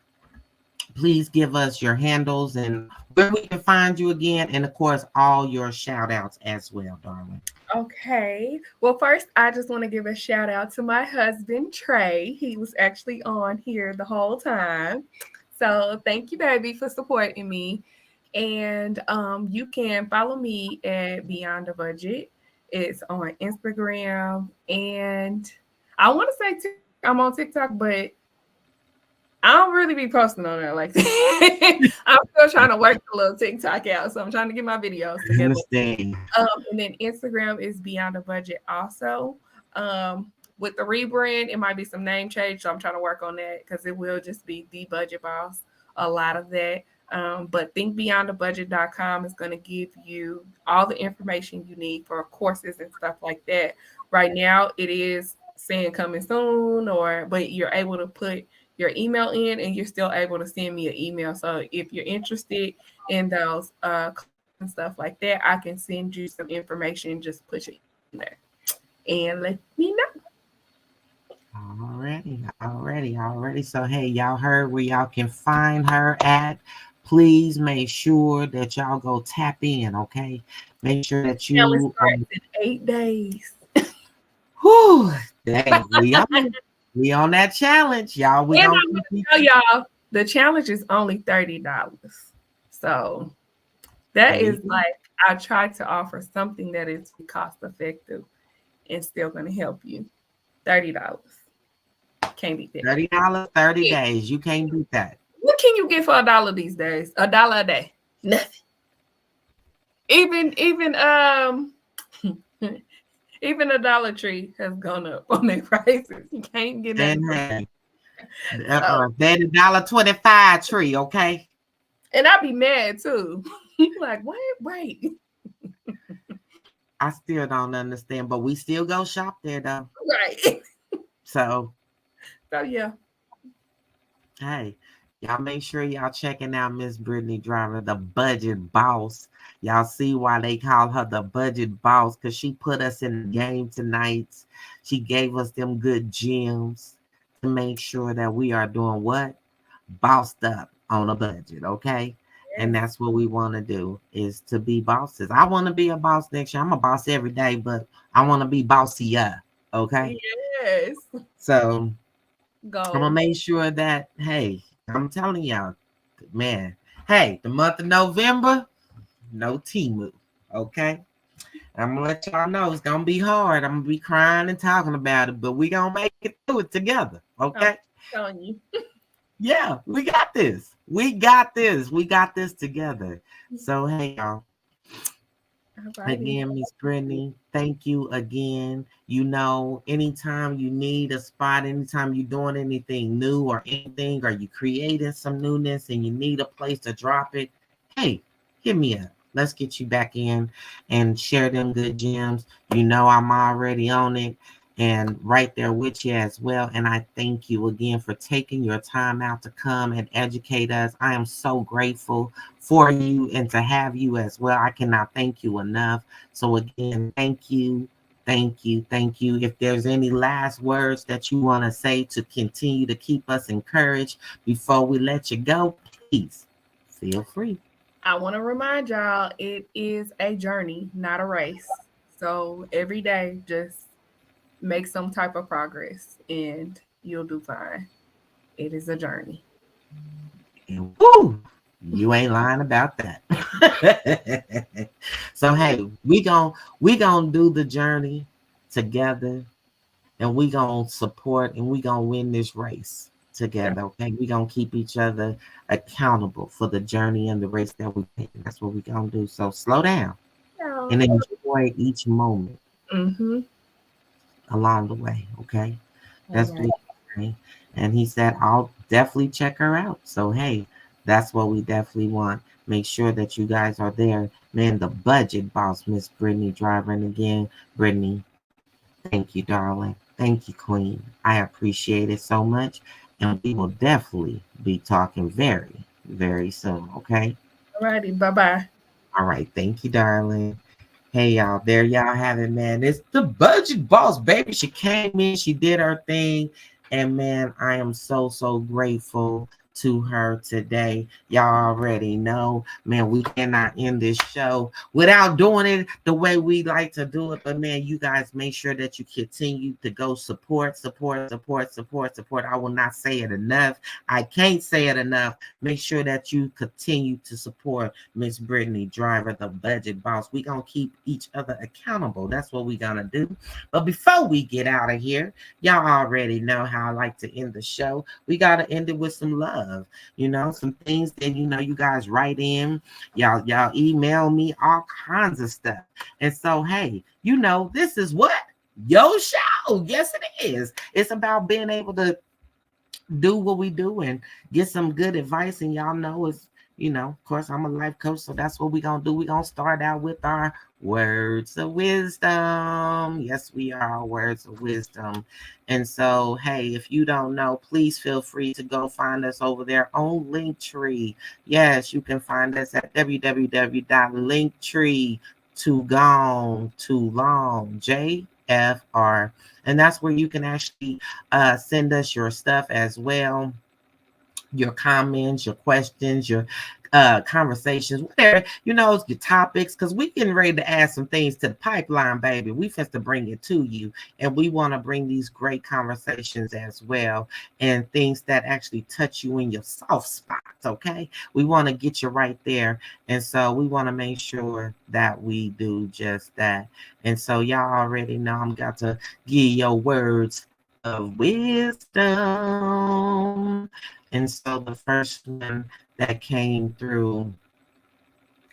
please give us your handles and where we can find you again. And of course, all your shout outs as well, darling. Okay. Well, first, I just want to give a shout out to my husband, Trey. He was actually on here the whole time. So thank you, baby, for supporting me. And you can follow me at Beyond the Budget. It's on Instagram. And I want to say I'm on TikTok, but I don't really be posting on there like that. I'm still trying to work the little TikTok out, so I'm trying to get my videos together. And then Instagram is Beyond the Budget also. With the rebrand, it might be some name change, so I'm trying to work on that because it will just be The Budget Boss, a lot of that. But thinkbeyondthebudget.com is going to give you all the information you need for courses and stuff like that. Right now, it is saying coming soon, but you're able to put your email in and you're still able to send me an email. So if you're interested in those and stuff like that, I can send you some information. Just push it in there and let me know. Already. So, hey, y'all heard where y'all can find her at. Please make sure that y'all go tap in, okay? Make sure that you... It starts in 8 days. Whew, dang, we on that challenge, y'all. We and I'm gonna tell y'all, the challenge is only $30. So that is like, I try to offer something that is cost effective and still going to help you. $30. Can't beat that. $30, 30 days. You can't beat that. What can you get for $1 these days? $1 a day. Nothing. Even Even the Dollar Tree has gone up on their prices. You can't get And nothing. hey, So, that $1.25 tree, okay? and I'd be mad too. Like, what? Wait. I still don't understand, but we still go shop there though. Right. So So yeah. hey, y'all make sure y'all checking out Miss Brittany Driver, the budget boss. Y'all see why they call her the budget boss, because she put us in the game tonight. She gave us them good gems to make sure that we are doing what? Bossed up on a budget, okay? And Yes. that's what we want to do, is to be bosses. I want to be a boss next year. I'm a boss every day, but I want to be bossier, okay? Yes. So I'm gonna Go. make sure that, hey, I'm telling y'all, man, hey, the month of November, no Timu, okay? I'm gonna let y'all know it's gonna be hard. I'm gonna be crying and talking about it, but we gonna make it through it together, I'm okay? telling you. Yeah, we got this. We got this. We got this together. So hey, y'all. Alrighty. Again, Miss Brittany, thank you again. You know, anytime you need a spot, anytime you're doing anything new or anything, or you creating some newness and you need a place to drop it, hey, hit me up. Let's get you back in and share them good gems. You know, I'm already on it and right there with you as well. And I thank you again for taking your time out to come and educate us. I am so grateful for you and to have you as well. I cannot thank you enough. So again, thank you. Thank you. Thank you. If there's any last words that you want to say to continue to keep us encouraged before we let you go, please feel free. I want to remind y'all it is a journey, not a race. So every day, just make some type of progress and you'll do fine. It is a journey. And woo, you ain't lying about that. So hey, we gonna do the journey together, and we gonna support, and we gonna win this race Yeah. together. Okay, we gonna keep each other accountable for the journey and the race that we take. That's what we gonna do. So slow down and enjoy each moment Mm-hmm. along the way. Okay, All that's right. what he said. And he said, I'll definitely check her out. So hey, that's what we definitely want. Make sure that you guys are there. Man, the budget boss, Miss Brittany Driver. And again, Brittany, thank you, darling. Thank you, Queen. I appreciate it so much. And we will definitely be talking very, very soon. Okay. Alrighty. Bye bye. All right. Thank you, darling. Hey, y'all. There y'all have it, man. It's the budget boss, baby. She came in, she did her thing. And man, I am so, so grateful to her today. Y'all already know, man, we cannot end this show without doing it the way we like to do it. But man, you guys make sure that you continue to go support, support, support, support, support. I will not say it enough. I can't say it enough. Make sure that you continue to support Miss Brittany Driver, the budget boss. We gonna keep each other accountable. That's what we gonna do. But before we get out of here, y'all already know how I like to end the show. We gotta end it with some love. You know, some things that you guys write in. Y'all email me all kinds of stuff. And so, hey, this is what your show. Yes, it is. It's about being able to do what we do and get some good advice. And y'all know it's, of course, I'm a life coach, so that's what we're gonna do. We're gonna start out with our words of wisdom. Yes, we are words of wisdom. And so, hey, if you don't know, please feel free to go find us over there on Linktree. Yes, you can find us at www.linktree to gone too long JFR. And that's where you can actually send us your stuff as well, your comments, your questions, your conversations, whatever, your topics, because we getting ready to add some things to the pipeline, baby. We finna to bring it to you, and we want to bring these great conversations as well, and things that actually touch you in your soft spots, okay? We want to get you right there, and so we want to make sure that we do just that. And so y'all already know I'm got to give your words of wisdom. And so the first one that came through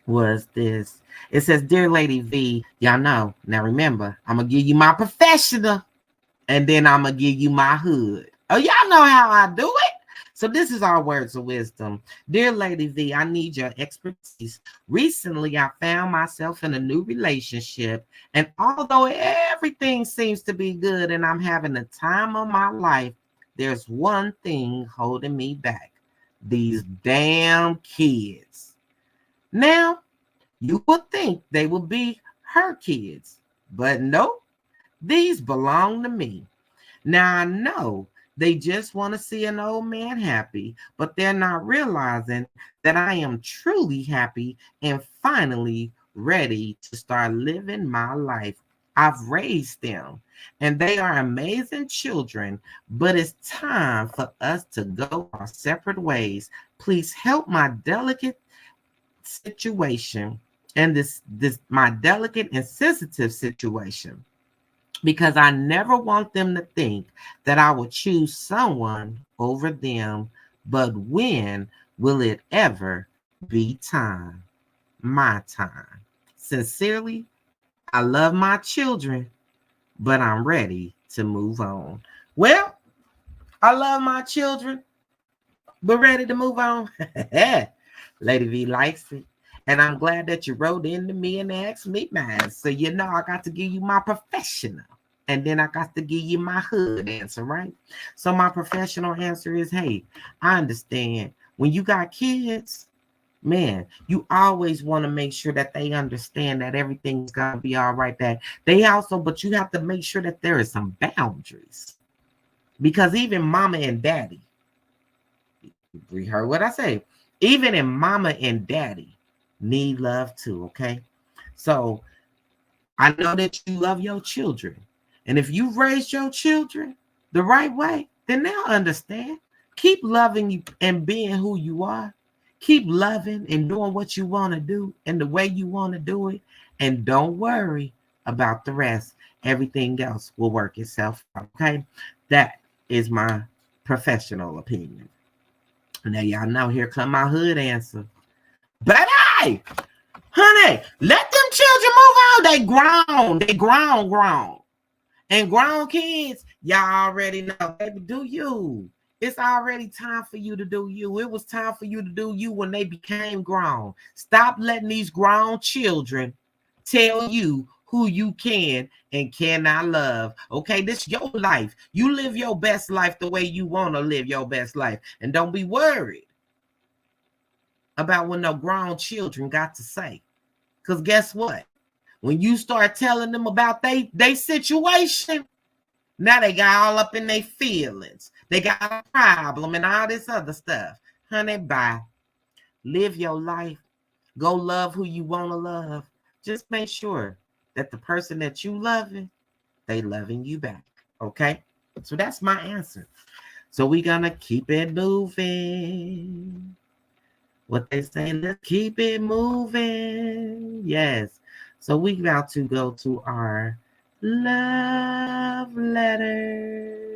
was this. It says, Dear Lady V, y'all know. Now remember, I'm going to give you my professional and then I'm going to give you my hood. Oh, y'all know how I do it. So this is our words of wisdom. Dear Lady V, I need your expertise. Recently, I found myself in a new relationship, and although everything seems to be good and I'm having the time of my life, there's one thing holding me back. These damn kids. Now, you would think they would be her kids, but nope, these belong to me. Now, I know they just want to see an old man happy, but they're not realizing that I am truly happy and finally ready to start living my life. I've raised them and they are amazing children, but it's time for us to go our separate ways. Please help my delicate situation and this my delicate and sensitive situation, because I never want them to think that I would choose someone over them. But when will it ever be time? My time. Sincerely, I love my children, but I'm ready to move on. Well, I love my children, but ready to move on. Lady V likes it. And I'm glad that you wrote into me and asked me mine. So you know I got to give you my professional. And then I got to give you my hood answer, right? So my professional answer is, hey, I understand. When you got kids, man, you always want to make sure that they understand that everything's gonna be all right. That they also, but you have to make sure that there is some boundaries. Because even mama and daddy, you heard what I say, even in mama and daddy need love too, okay? So I know that you love your children. And if you raised your children the right way, then they'll understand. Keep loving you and being who you are. Keep loving and doing what you want to do and the way you want to do it. And don't worry about the rest. Everything else will work itself out, okay? That is my professional opinion. Now, y'all know, here come my hood answer. Baby, honey, let them children move on. They grown. They grown. And grown kids, y'all already know, baby, do you. It's already time for you to do you. It was time for you to do you when they became grown. Stop letting these grown children tell you who you can and cannot love. Okay, this is your life. You live your best life the way you want to live your best life. And don't be worried about what no grown children got to say. Because guess what? When you start telling them about they situation, now they got all up in their feelings. They got a problem and all this other stuff. Honey, bye. Live your life. Go love who you want to love. Just make sure that the person that you loving, they loving you back. Okay? So that's my answer. So we're going to keep it moving. What they say, let's keep it moving. Yes. So we about to go to our love letters.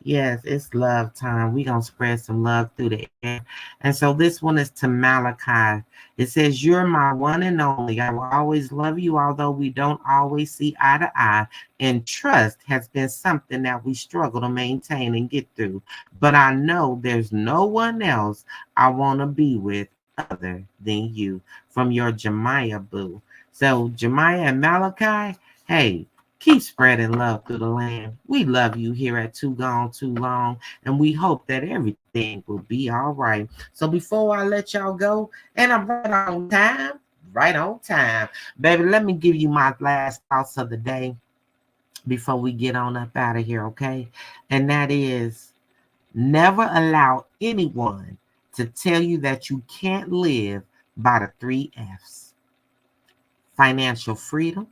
Yes, it's love time. We're going to spread some love through the air. And so this one is to Malachi. It says, you're my one and only. I will always love you, although we don't always see eye to eye. And trust has been something that we struggle to maintain and get through. But I know there's no one else I want to be with other than you. From your Jemiah boo. So Jemiah and Malachi, hey, keep spreading love through the land. We love you here at Too Gone Too Long, and we hope that everything will be all right. So before I let y'all go, and I'm right on time, baby, let me give you my last thoughts of the day before we get on up out of here, okay? And that is, never allow anyone to tell you that you can't live by the 3 F's. Financial freedom,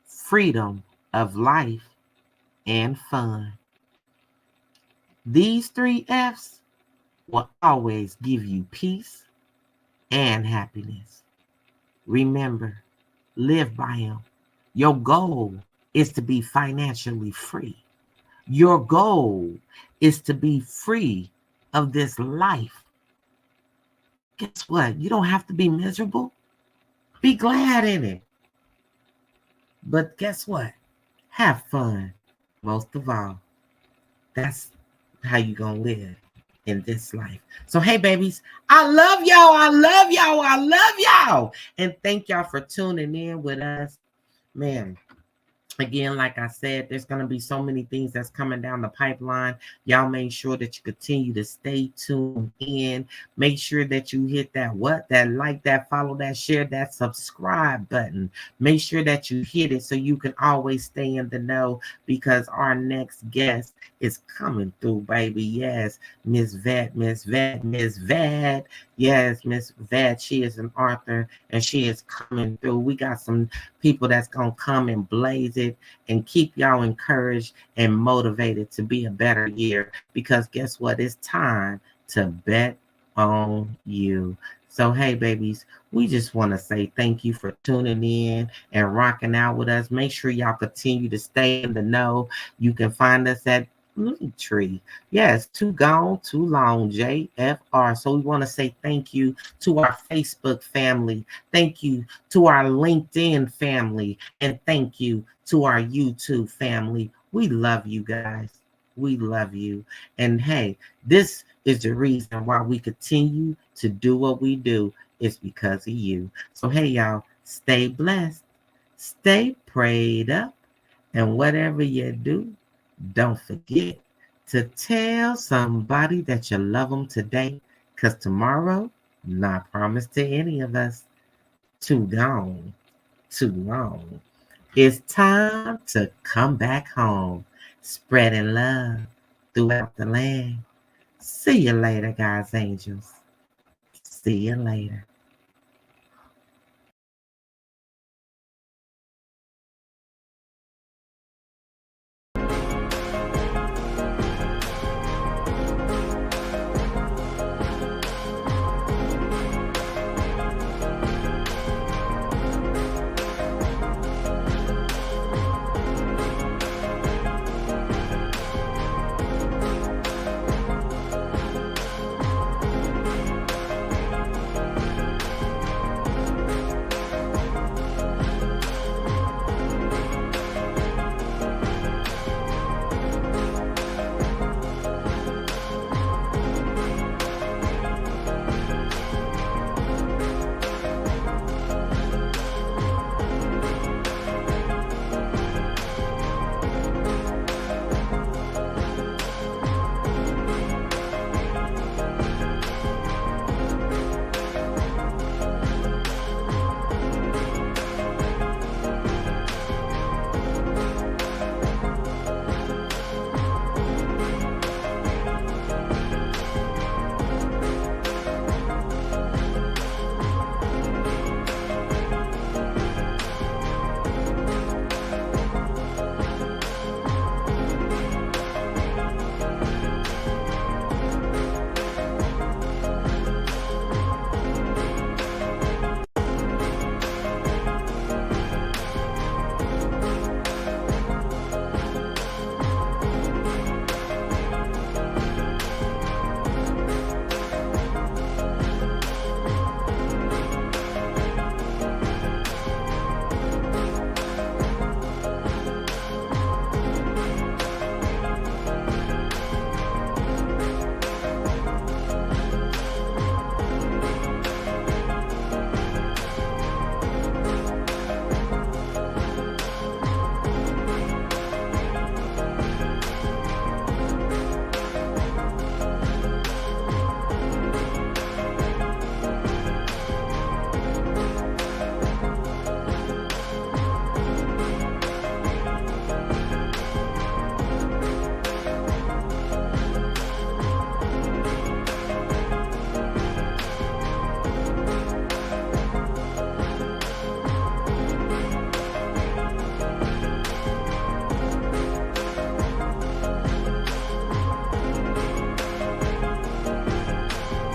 freedom of life, and fun. These 3 F's will always give you peace and happiness. Remember, live by them. Your goal is to be financially free. Your goal is to be free of this life. guess what? You don't have to be miserable. Be glad in it. But guess what? Have fun. Most of all, that's how you gonna live in this life. So hey babies, I love y'all. I love y'all. I love y'all. And thank y'all for tuning in with us. Man, again, like I said, there's going to be so many things that's coming down the pipeline. Y'all make sure that you continue to stay tuned in. Make sure that you hit that like, that follow, that share, that subscribe button. Make sure that you hit it so you can always stay in the know, because our next guest is coming through, baby. Yes, Miss Vet. Yes, Miss Vet. She is an author and she is coming through. We got some people that's going to come and blaze it and keep y'all encouraged and motivated to be a better year, because guess what? It's time to bet on you. So hey babies, we just want to say thank you for tuning in and rocking out with us. Make sure y'all continue to stay in the know. You can find us at Linktree. Yes, Too Gone Too Long, JFR. So we want to say thank you to our Facebook family. Thank you to our LinkedIn family. And thank you to our YouTube family. We love you guys. We love you. And hey, this is the reason why we continue to do what we do. It's because of you. So hey, y'all, stay blessed. Stay prayed up. And whatever you do, don't forget to tell somebody that you love them today, because tomorrow, not promised to any of us. Too gone, too long. It's time to come back home, spreading love throughout the land. See you later, God's angels. See you later.